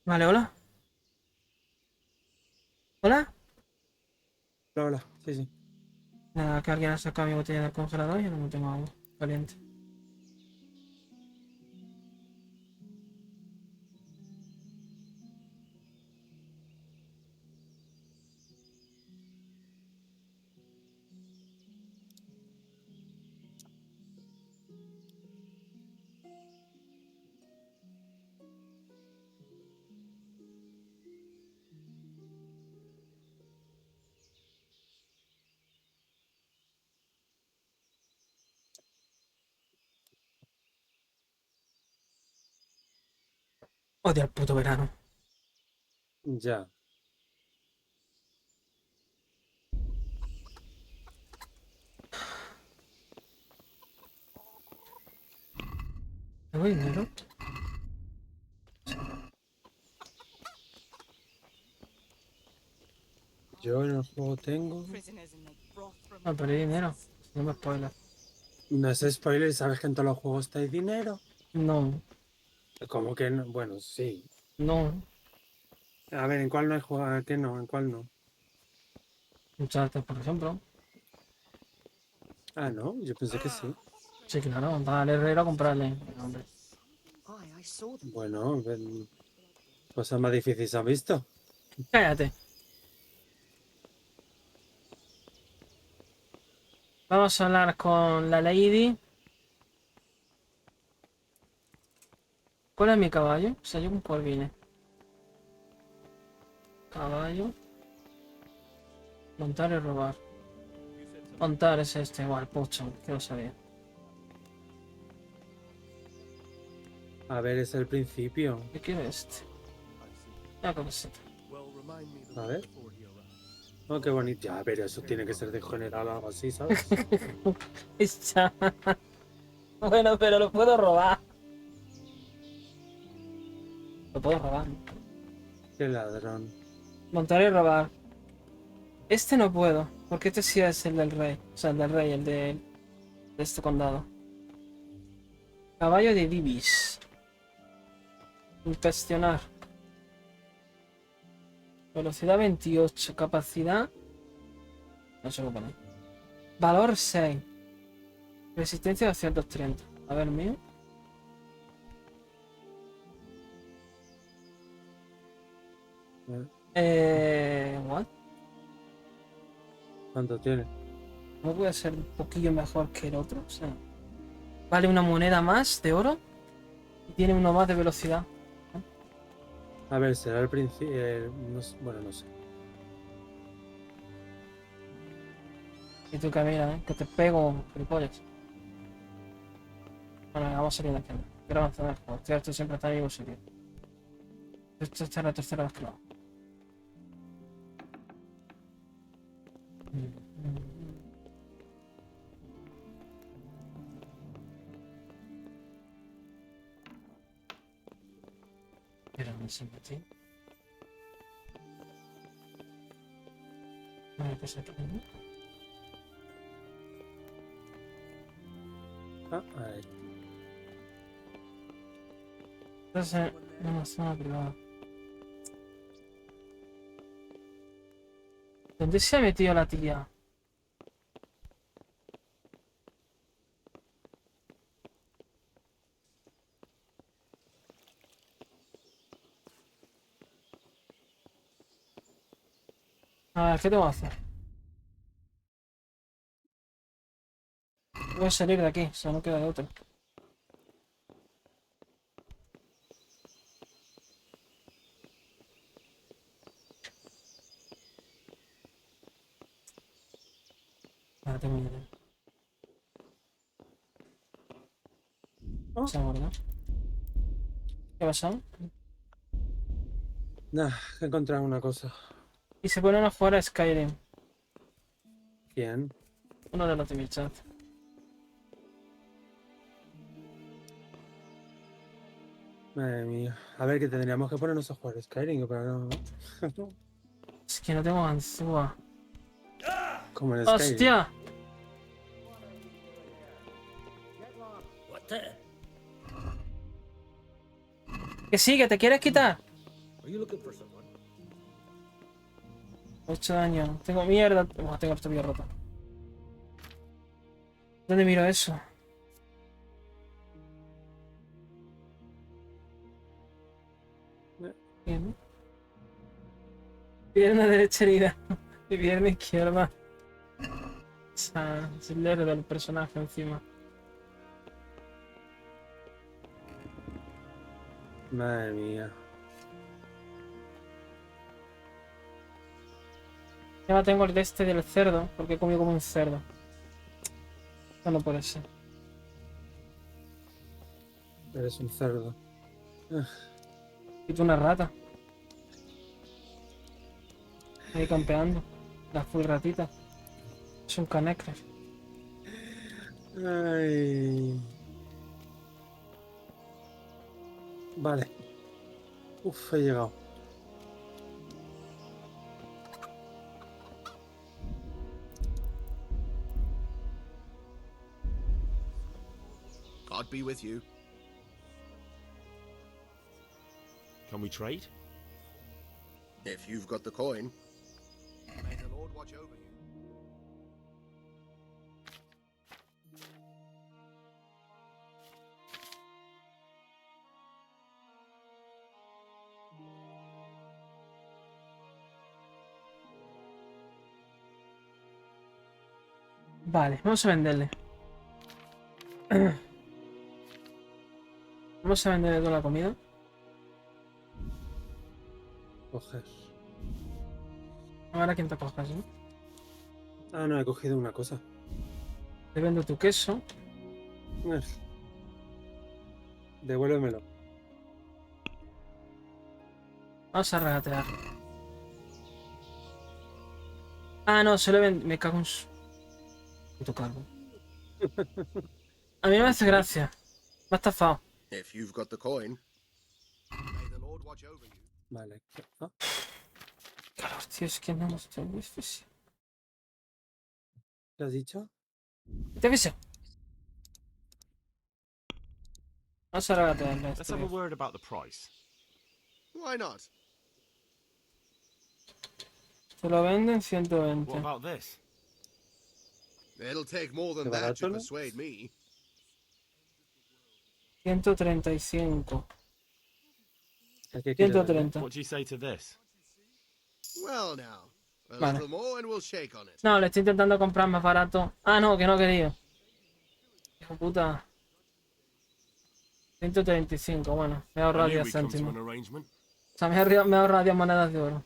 Vale, hola. ¿Hola? Hola, hola. Sí, sí. Nada, que alguien ha sacado mi botella del congelador y yo no tengo agua caliente. Odio el puto verano. Ya. ¿Tengo dinero? Yo en el juego tengo... No, perdí dinero. No me spoiler. No es spoiler, ¿sabes que en todos los juegos hay dinero? No. ¿Cómo que no? Bueno, sí. No. A ver, ¿en cuál no hay juego? ¿Qué no? ¿En cuál no? Uncharted, por ejemplo. Ah, no, yo pensé que sí. Sí, claro. Va al herrero a comprarle. Hombre. Bueno, cosas más difíciles se han visto. Cállate. Vamos a hablar con la lady. ¿Cuál es mi caballo? O sea, yo con cuál vine. Caballo. Montar y robar. Montar es este, igual, pucho, que lo sabía. A ver, es el principio. ¿Qué quiere este? Una cosita. A ver. Oh, qué bonito. Ya, pero eso tiene que ser de general o algo así, ¿sabes? Bueno, pero lo puedo robar. Lo puedo robar. Qué ladrón. Montar y robar. Este no puedo, porque este sí es el del rey. O sea, el del rey, el de este condado. Caballo de Divis. Inspeccionar. Velocidad 28. Capacidad. No sé qué poner. Valor 6. Resistencia 230. A ver, mío. What? ¿Cuánto tiene? ¿No puede ser un poquillo mejor que el otro? O sea, vale una moneda más de oro y tiene uno más de velocidad. A ver, será el principio. Bueno, no sé. Y tú que mira, que te pego, gilipollas. Bueno, venga, vamos a salir de aquí. Quiero avanzar en el juego. Esto siempre está vivo serio. Esta es la tercera vez que lo hago. Pero no se metió. Vale, pues aquí, ¿no? Ahí. Entonces, en una zona privada. ¿Dónde se ha metido la tía? A ver, ¿qué tengo que hacer? Voy a salir de aquí, o sea, no queda de otro. Ahora tengo una idea. Se ha guardado. ¿Qué ha pasado? Nah, he encontrado una cosa. Y se ponen a jugar a Skyrim. ¿Quién? Uno de los de mi chat. Madre mía. A ver, que tendríamos que ponernos a jugar Skyrim, pero no. Es que no tengo ganzúa. Como en Skyrim. ¡Hostia! What the? Que sí, que te quieres quitar. Are you looking for someone? 8 daño. Tengo mierda. Tengo esta vida rota. ¿Dónde miro eso? Bien. Pierna derecha herida. Y pierna izquierda. O sea, es el héroe del personaje encima. Madre mía. Ya tengo el de este del cerdo, porque he comido como un cerdo. No, no puede ser. Eres un cerdo. Y tú una rata. Ahí campeando. La full ratita. Es un canecre. Ay. Vale. Uf, he llegado. God be with you. Can we trade? If you've got the coin. May the Lord watch over you. Vale, vamos a venderle. Vamos a venderle toda la comida. Coger. Ahora quién te cojas, ¿no? Ah, no, he cogido una cosa. Te vendo tu queso. Devuélvemelo. Vamos a regatear. Ah, no, se lo vendo. Me cago en su... puto calvo. A mí me hace gracia. Me ha estafado. If you've got the coin. May the Lord watch over you. Vale. Ah, Claro, tío, es que no estoy muy difícil. ¿qué has dicho? ¿Te aviso? Vamos a regatearle Let's esto. have a word about the price. Why not? Te lo venden 120. What about this? It'll take more than ¿Qué that barato, to no? persuade me. 135. ¿El que quiere darle? 130. What do you say to this? Well now, a Vale. little more and we'll shake on it. No, le estoy intentando comprar más barato. Ah, no, que no he querido. Hijo puta. 135, bueno. Me he ahorrado 10 céntimos. arrangement. O sea, me he ahorrado 10 monedas de oro.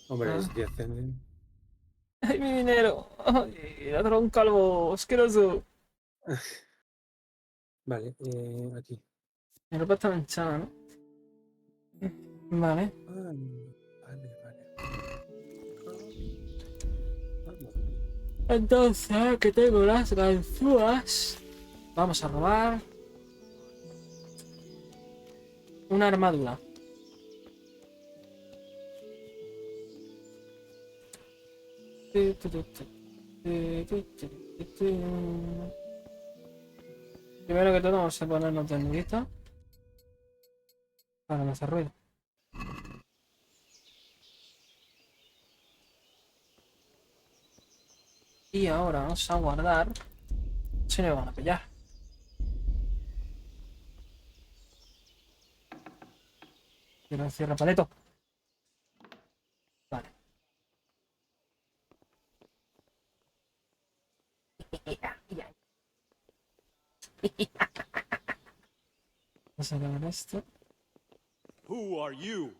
Hombre, Ah. es 10 céntimos. ¡Ay, mi dinero! ¡Ay, ha traído un calvo asqueroso! Vale, aquí. Mi ropa está manchada, ¿no? Vale. Ah, vale, vale. Vamos. Entonces, que tengo las ganzúas. Vamos a robar una armadura. Primero que todo vamos a ponernos de nudista para no hacer ruido. Y ahora vamos a guardar. Si no me van a pillar. Quiero el cierre paleto. Vale. Vamos a acabar esto. Who are you?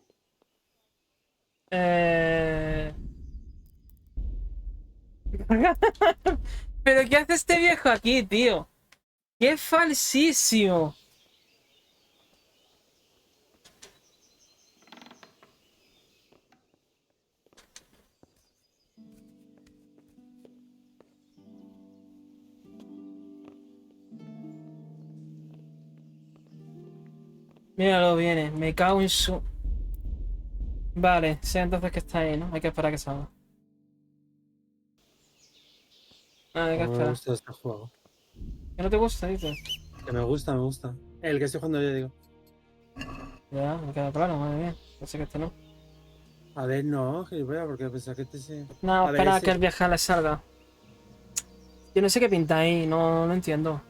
¿Pero qué hace este viejo aquí, tío? ¡Qué falsísimo! Míralo, viene. Me cago en su... Vale, sé entonces que está ahí, ¿no? Hay que esperar a que salga. Ah, hay que No me esperar. gusta este juego. ¿Que no te gusta, dices? Que me gusta, me gusta. El que estoy jugando yo, digo. Ya, me queda claro, madre mía. Pensé que este no. A ver, no, gilipollas, porque pensaba que este sí. No, A ver, espera ese. que el viaje le salga. Yo no sé qué pinta ahí, no entiendo.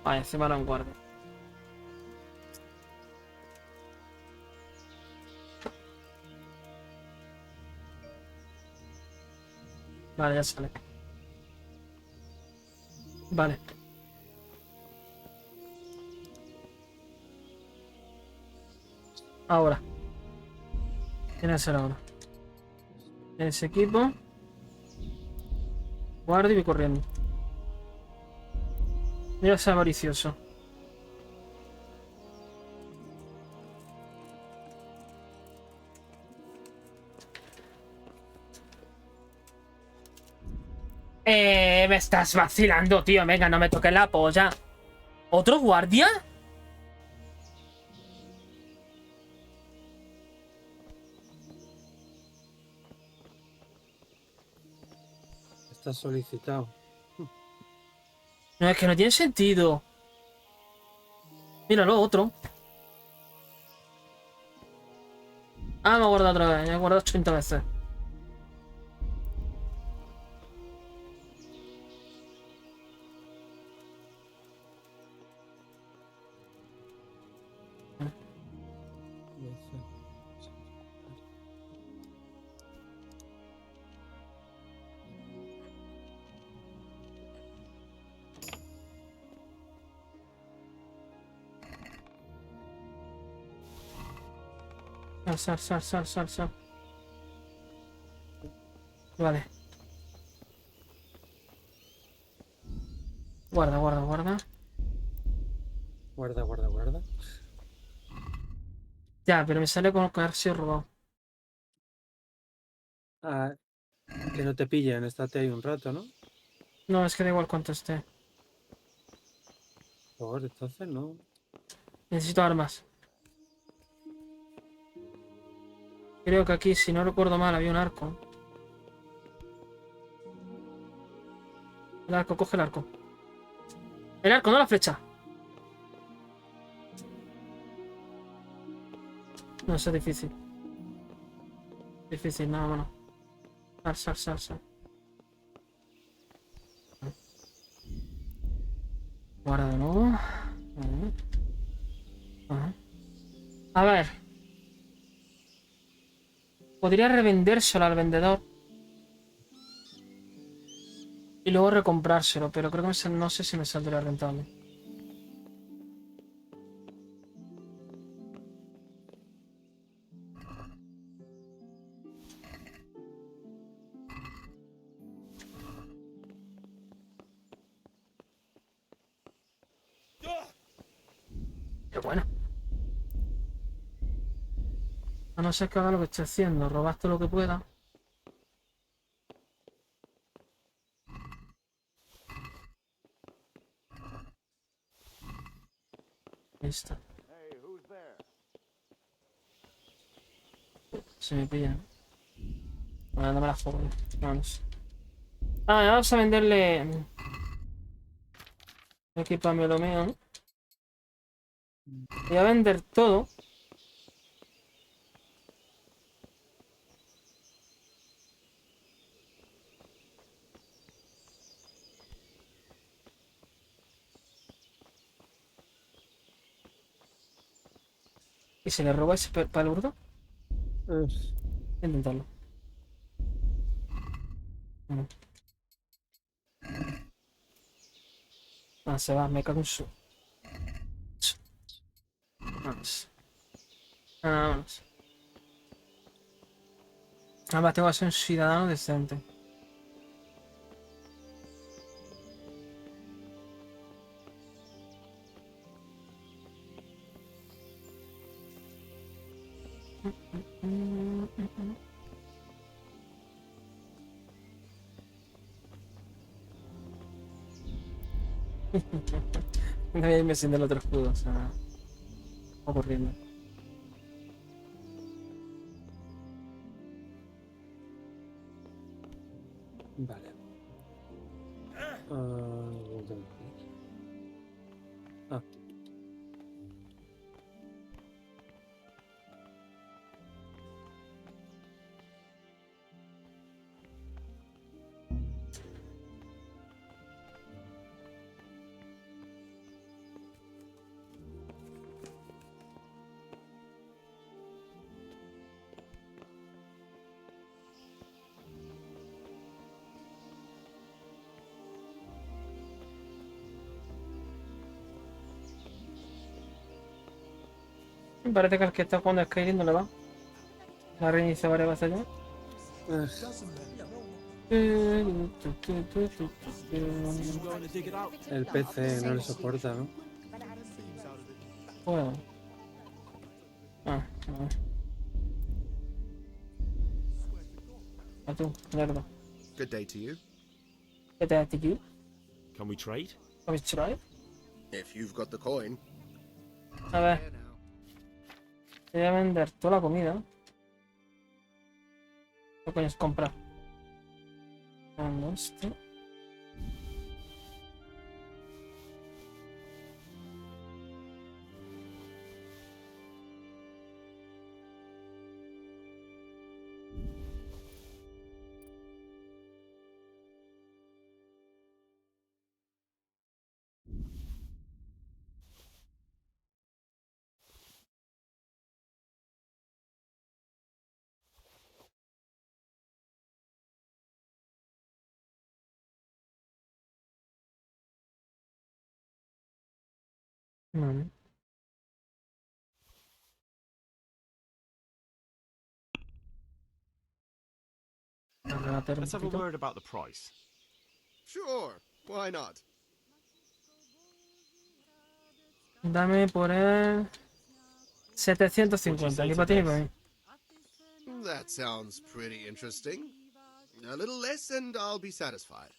Vale, encima era un guardia. Vale, ya sale. Vale. Ahora. Tiene que ser ahora. Ese equipo. Guardo y voy corriendo. Mira ese avaricioso. Me estás vacilando, tío. Venga, no me toques la polla. ¿Otro guardia? Está solicitado. No, es que no tiene sentido. Míralo, otro. Ah, me he guardado otra vez. Me he guardado 80 veces. Sal. Vale. Guarda. Guarda. Ya, pero me sale con que haber sido robado. Ah, que no te pillen, estate ahí un rato, ¿no? No, es que da igual cuánto esté. Por entonces no. Necesito armas. Creo que aquí, si no recuerdo mal, había un arco. El arco, coge el arco. El arco, no la flecha. No, eso es difícil. Difícil, no, vámonos. Sal. Guarda de nuevo. Ajá. A ver. Podría revendérselo al vendedor. Y luego recomprárselo, pero creo que no sé si me saldría rentable. Qué bueno. A no ser que haga lo que estoy haciendo. Robaste lo que pueda. Ahí está. Se me pillan. Bueno, no me la juego. Vamos. Ah, vamos a venderle. Equipame lo mío, ¿no? Voy a vender todo. ¿Y se le roba ese palurdo? Intentarlo. Ah, se va, me cago en su. Vamos. Vámonos. Además, tengo que ser un ciudadano decente. No voy a irme sin el otro escudo, o sea. Ocurriendo. Vale. Ah. Me parece que el que está jugando a Skyrim no le va. La reinicia varias veces ya. El PC no le soporta, ¿no? Bueno. A ver. A tú, mierda. Good day to you. ¿Qué te hace aquí? Can we trade? ¿Habéis try? If you've got the coin. A ver. Voy a vender toda la comida. ¿Qué coño es comprar? Vendo esto. Vale. Let's have a word about the price. Sure, why not? Dame por el 750. Aquí para ti y para mí. That sounds pretty interesting. A little less and I'll be satisfied.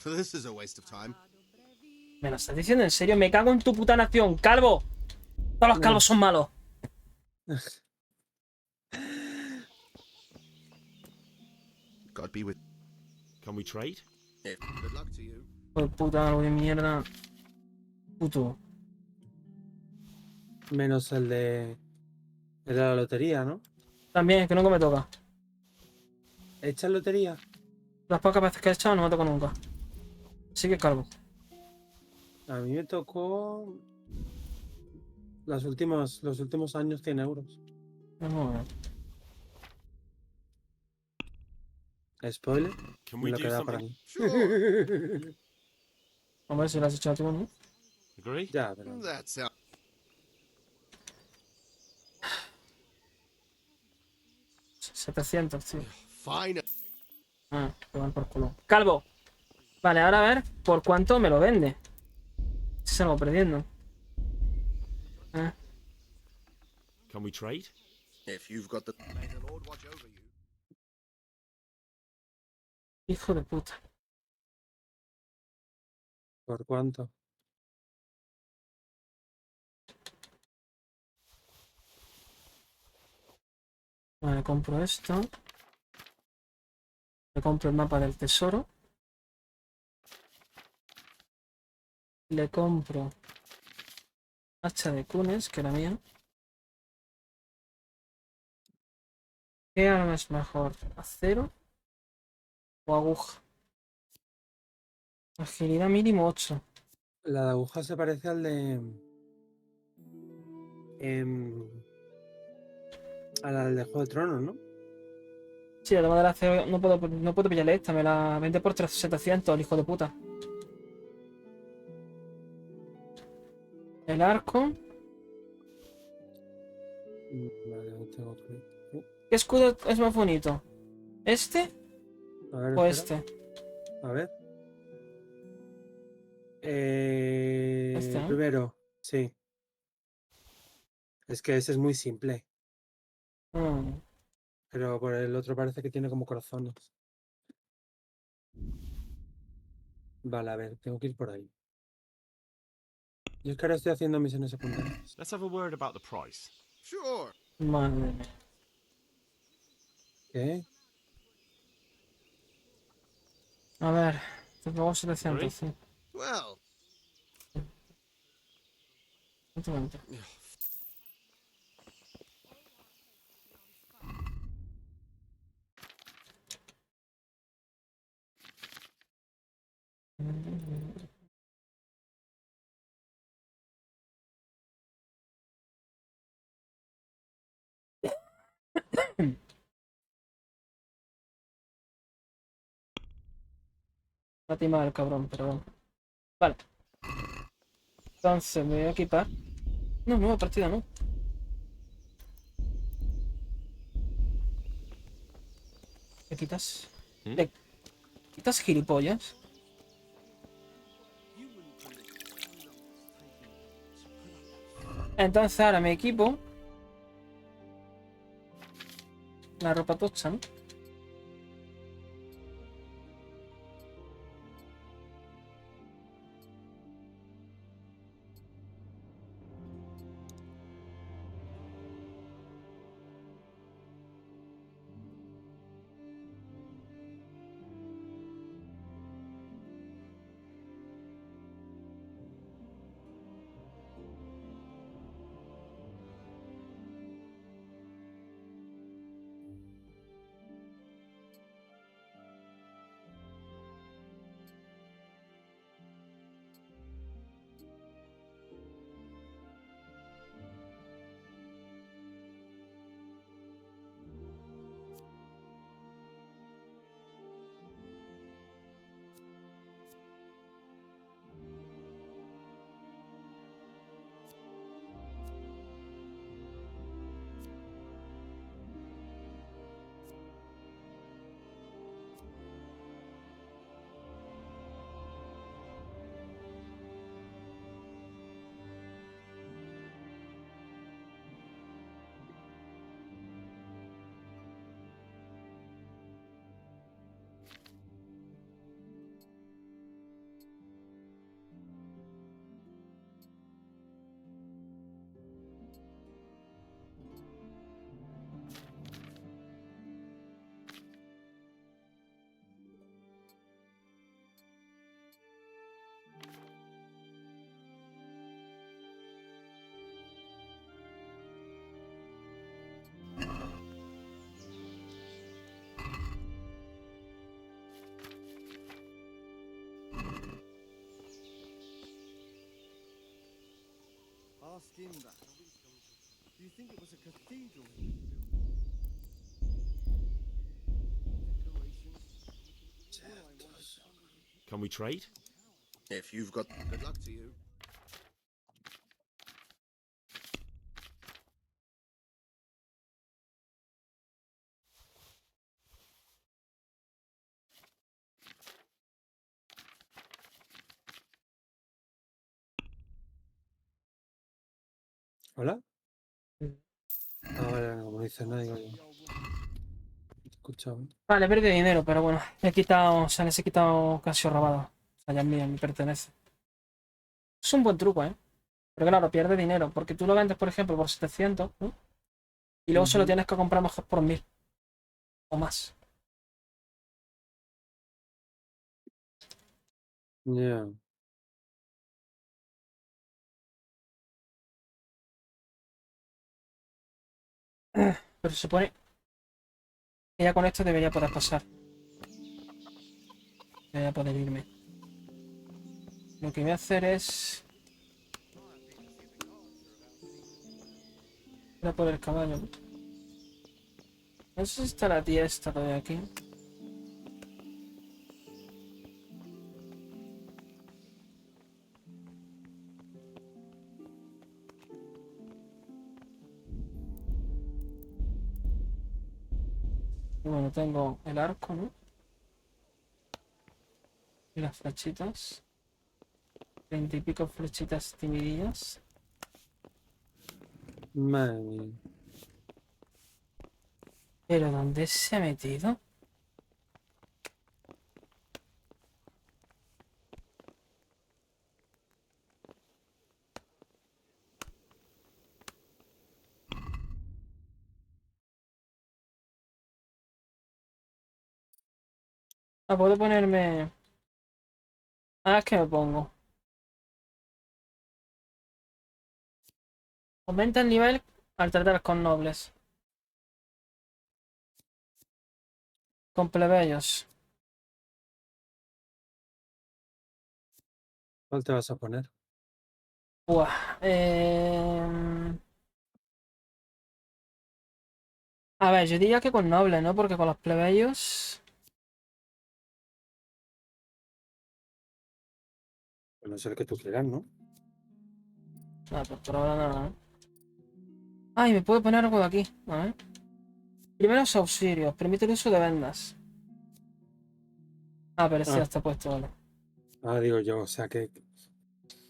This is a waste of time. ¿Me lo estás diciendo en serio? Me cago en tu puta nación, calvo. Todos los calvos son malos. God be with. Can we trade? Good luck to you. Hijo de puta, algo de mierda. Puto. Menos el de la lotería, ¿no? También, que nunca me toca. ¿Echas lotería? Las pocas veces que he echado no me toca nunca. Así que calvo. A mí me tocó los últimos años 100 euros. Vamos a ver. Spoiler. Can Me we lo do queda para something? mí. Hombre, si lo has echado tú, ¿no? Agree? Ya, pero... That sounds. 700, tío. Fine. Ah, que van por culo. ¡Calvo! Vale, ahora a ver por cuánto me lo vende. Si salgo perdiendo. Ah. Can we trade? If you've got the. May the Lord watch over you. Hijo de puta. ¿Por cuánto? Vale, compro esto. Le compro el mapa del tesoro. Le compro hacha de cunes, que era mía. ¿Qué arma es mejor? ¿Acero o aguja? Agilidad mínimo 8. La de aguja se parece al de... a la del Juego de Tronos, ¿no? Sí, además del acero no puedo pillarle esta. Me la vende por 700, el hijo de puta. El arco. Vale, no tengo que... ¿Qué escudo es más bonito? ¿Este A ver, o espera. este? A ver. Este, ¿no? Primero, sí. Es que ese es muy simple. Pero por el otro parece que tiene como corazones. Vale, a ver, tengo que ir por ahí. Yo es que ahora estoy haciendo misiones secundarias. Let's have a word about the price. Sure. Madre mía. ¿Qué? A ver, te pago 700, sí. Well. Un momento. Va a timar el cabrón, pero bueno. Vale. Entonces me voy a equipar. No, nueva partida, no. ¿Me quitas? ¿Me quitas, gilipollas? Entonces ahora me equipo. La ropa tocha, ¿no? Ask him that. Do you think it was a cathedral? Can we trade? If you've got good luck to you. ¿Hola? Ah, vale, como no dice nada, digo yo. Te escuchaba. Vale, perdí dinero, pero bueno. Me he quitado, o sea, les he quitado casi robado. O sea, ya es mía, me pertenece. Es un buen truco, ¿eh? Pero claro, pierde dinero, porque tú lo vendes, por ejemplo, por 700, ¿no? Y luego se lo tienes que comprar mejor por 1000. O más. Ya. Pero se supone que ya con esto debería poder pasar. Debería poder irme. Lo que voy a hacer es... Voy a por el caballo, ¿no? No sé si está la tía esta todavía aquí. Y bueno, tengo el arco, ¿no? Y las flechitas. 20 y pico flechitas timidillas. Madre mía. ¿Pero dónde se ha metido? Ah, puedo ponerme... Ah, es que me pongo. Aumenta el nivel al tratar con nobles. Con plebeyos. ¿Cuál te vas a poner? Buah. A ver, yo diría que con nobles, ¿no? Porque con los plebeyos... Pues no sé el que tú quieras, ¿no? Ah, pues por ahora nada, ¿no? Ay, me puedo poner algo de aquí. A ver. Primeros auxilios. Permite el uso de vendas. Ah, pero sí, ya Ah, está puesto, vale. digo yo, o sea que...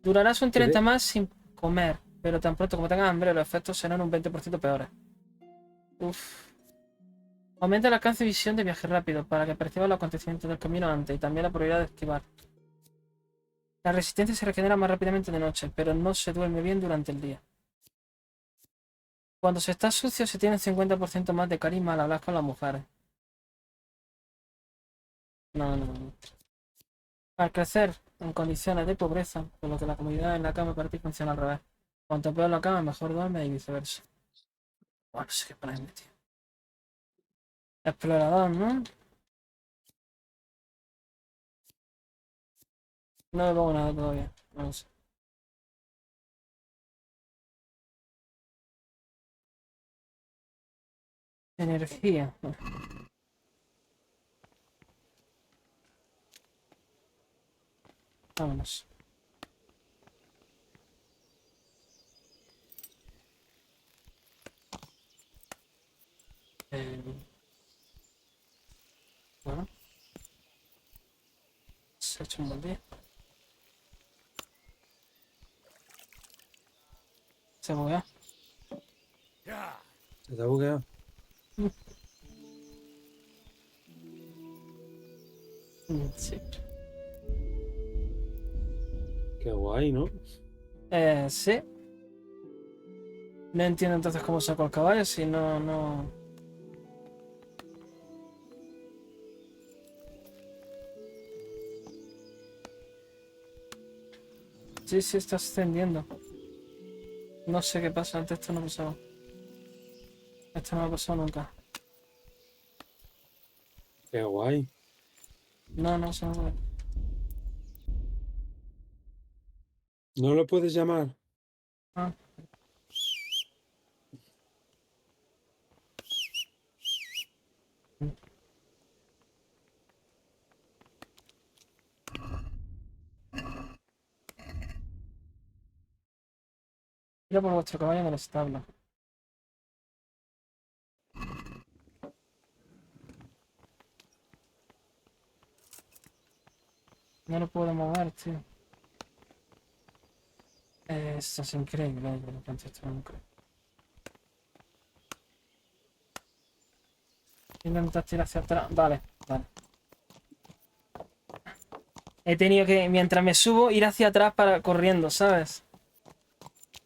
Durarás un que 30 de- más sin comer, pero tan pronto como tengas hambre, los efectos serán un 20% peores. Uf. Aumenta el alcance de visión de viaje rápido para que percibas los acontecimientos del camino antes y también la probabilidad de esquivar. La resistencia se regenera más rápidamente de noche, pero no se duerme bien durante el día. Cuando se está sucio se tiene un 50% más de carisma al hablar con las mujeres. No, no, no. Al crecer en condiciones de pobreza, por lo que la comodidad en la cama para ti funciona al revés. Cuanto peor la cama, mejor duerme y viceversa. Bueno, no sé qué ponerme, tío. Explorador, ¿no? No me pongo nada todavía. No sé. Energía. Bueno, vámonos. Bueno. Se ha hecho un buen día. Se buguea. ¿Se te ha bugueado? Sí. Qué guay, ¿no? Sí. No entiendo entonces cómo sacó el caballo, si no... Sí, sí, está ascendiendo. No sé qué pasa, antes esto no pasaba. Esto no me ha pasado nunca. Qué guay. No, no se me puede. ¿No lo puedes llamar? Ah. Mira por vuestro caballo en el establo. No lo puedo mover, tío. Esto es increíble, yo no pensé esto nunca. Intenta tirar hacia atrás. Vale, vale. He tenido que, mientras me subo, ir hacia atrás para corriendo, ¿sabes?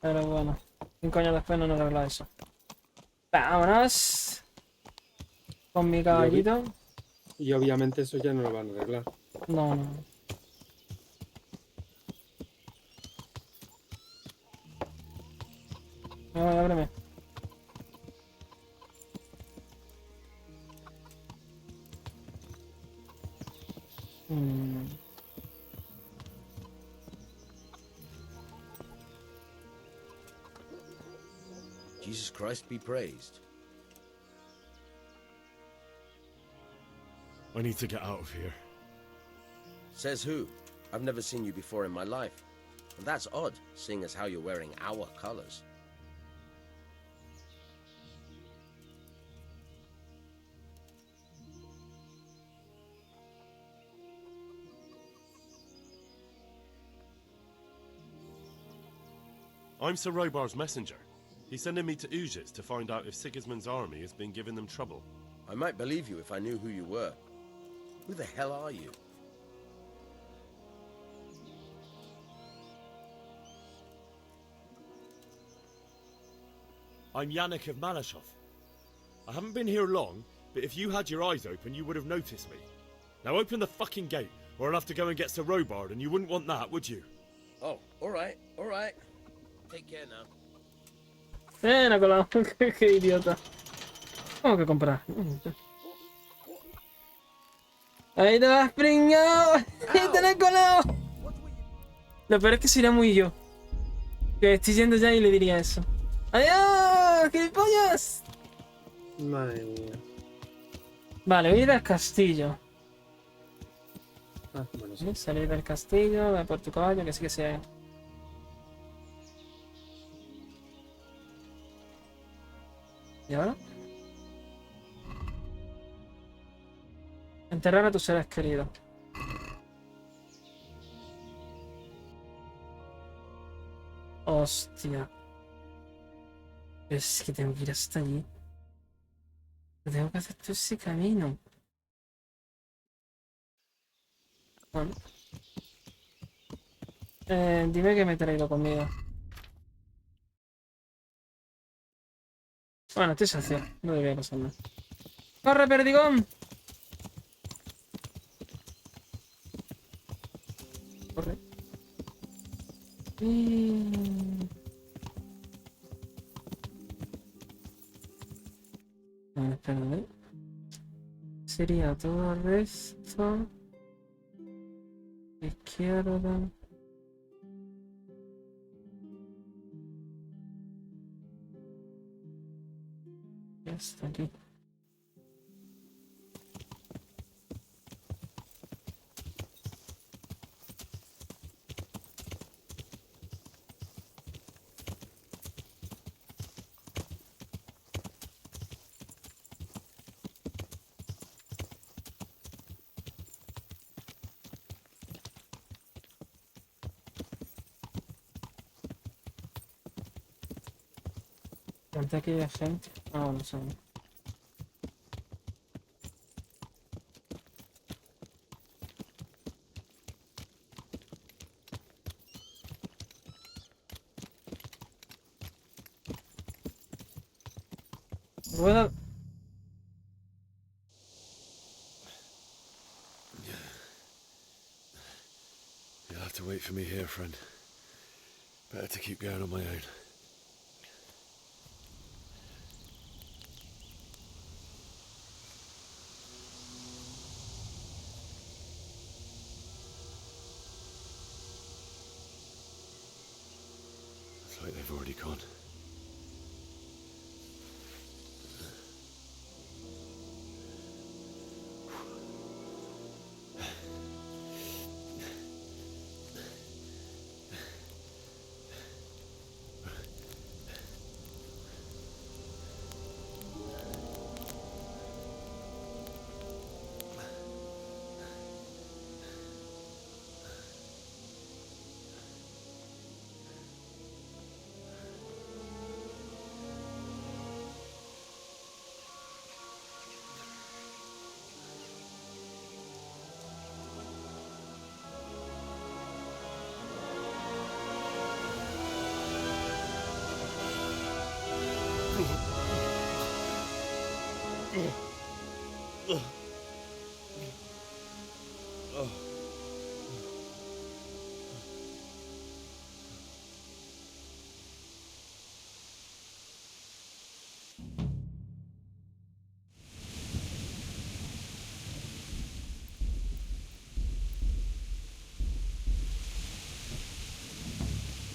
Pero bueno, 5 años después no nos arregla eso. Vámonos. Con mi caballito. Y obviamente eso ya no lo van a arreglar. No, no. No, ábreme. Jesus Christ be praised. I need to get out of here. Says who? I've never seen you before in my life. And that's odd, seeing as how you're wearing our colors. I'm Sir Robar's messenger. He's sending me to Uzis to find out if Sigismund's army has been giving them trouble. I might believe you if I knew who you were. Who the hell are you? I'm Yannick of Malashov. I haven't been here long, but if you had your eyes open, you would have noticed me. Now open the fucking gate, or I'll have to go and get Sir Robard, and you wouldn't want that, would you? Oh, all right, all right. Take care now. Nicolás, qué idiota. ¿Cómo que comprar? Ahí te vas, pringao. Ahí te la he colado. Lo peor es que sería muy yo. Que estoy yendo ya y le diría eso. ¡Adiós! ¡Gilipollas! Madre mía. Vale, voy a ir al castillo. Bueno, sí. ¿Sí? Salir del castillo, voy por tu caballo, que sí que sea. ¿Y ahora? Enterrar a tus seres queridos. Hostia. Es que tengo que ir hasta allí. Tengo que hacer todo ese camino. Bueno. Dime que me he traído comida. Bueno, estoy sacio. No debería pasar nada. ¡Corre, perdigón! Corre. Espérame. Sería todo resto. Izquierda. Ya está aquí. Antes que haya gente. Ah, bueno, sí. Rueda. You'll have to wait for me here, friend. Better to keep going on my own. Looks like they've already gone.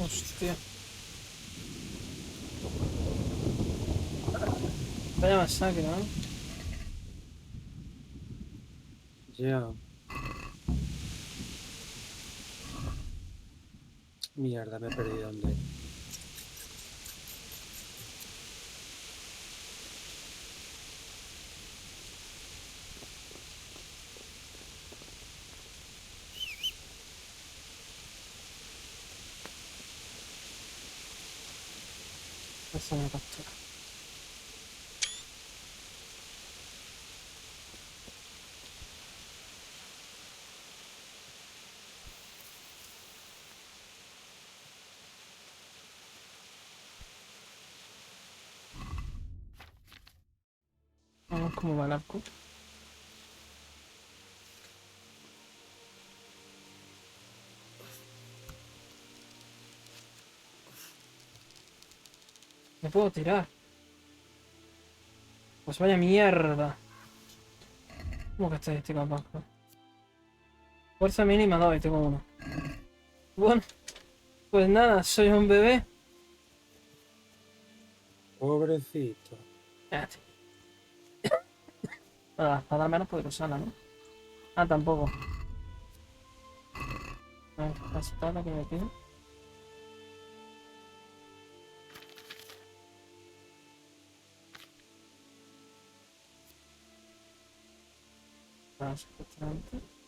Hostia. Vaya masacre, ¿no? Ya. Mierda, me he perdido dónde. Esa me captura. Vamos como va el arco. Me puedo tirar. Pues vaya mierda. ¿Cómo que estoy capaz? Fuerza mínima 2 y tengo 1. Bueno, pues nada, soy un bebé. Pobrecito. Espérate. La espada menos poderosa, ¿no? Ah, tampoco. A ver, la espada que me pide. Supuestamente.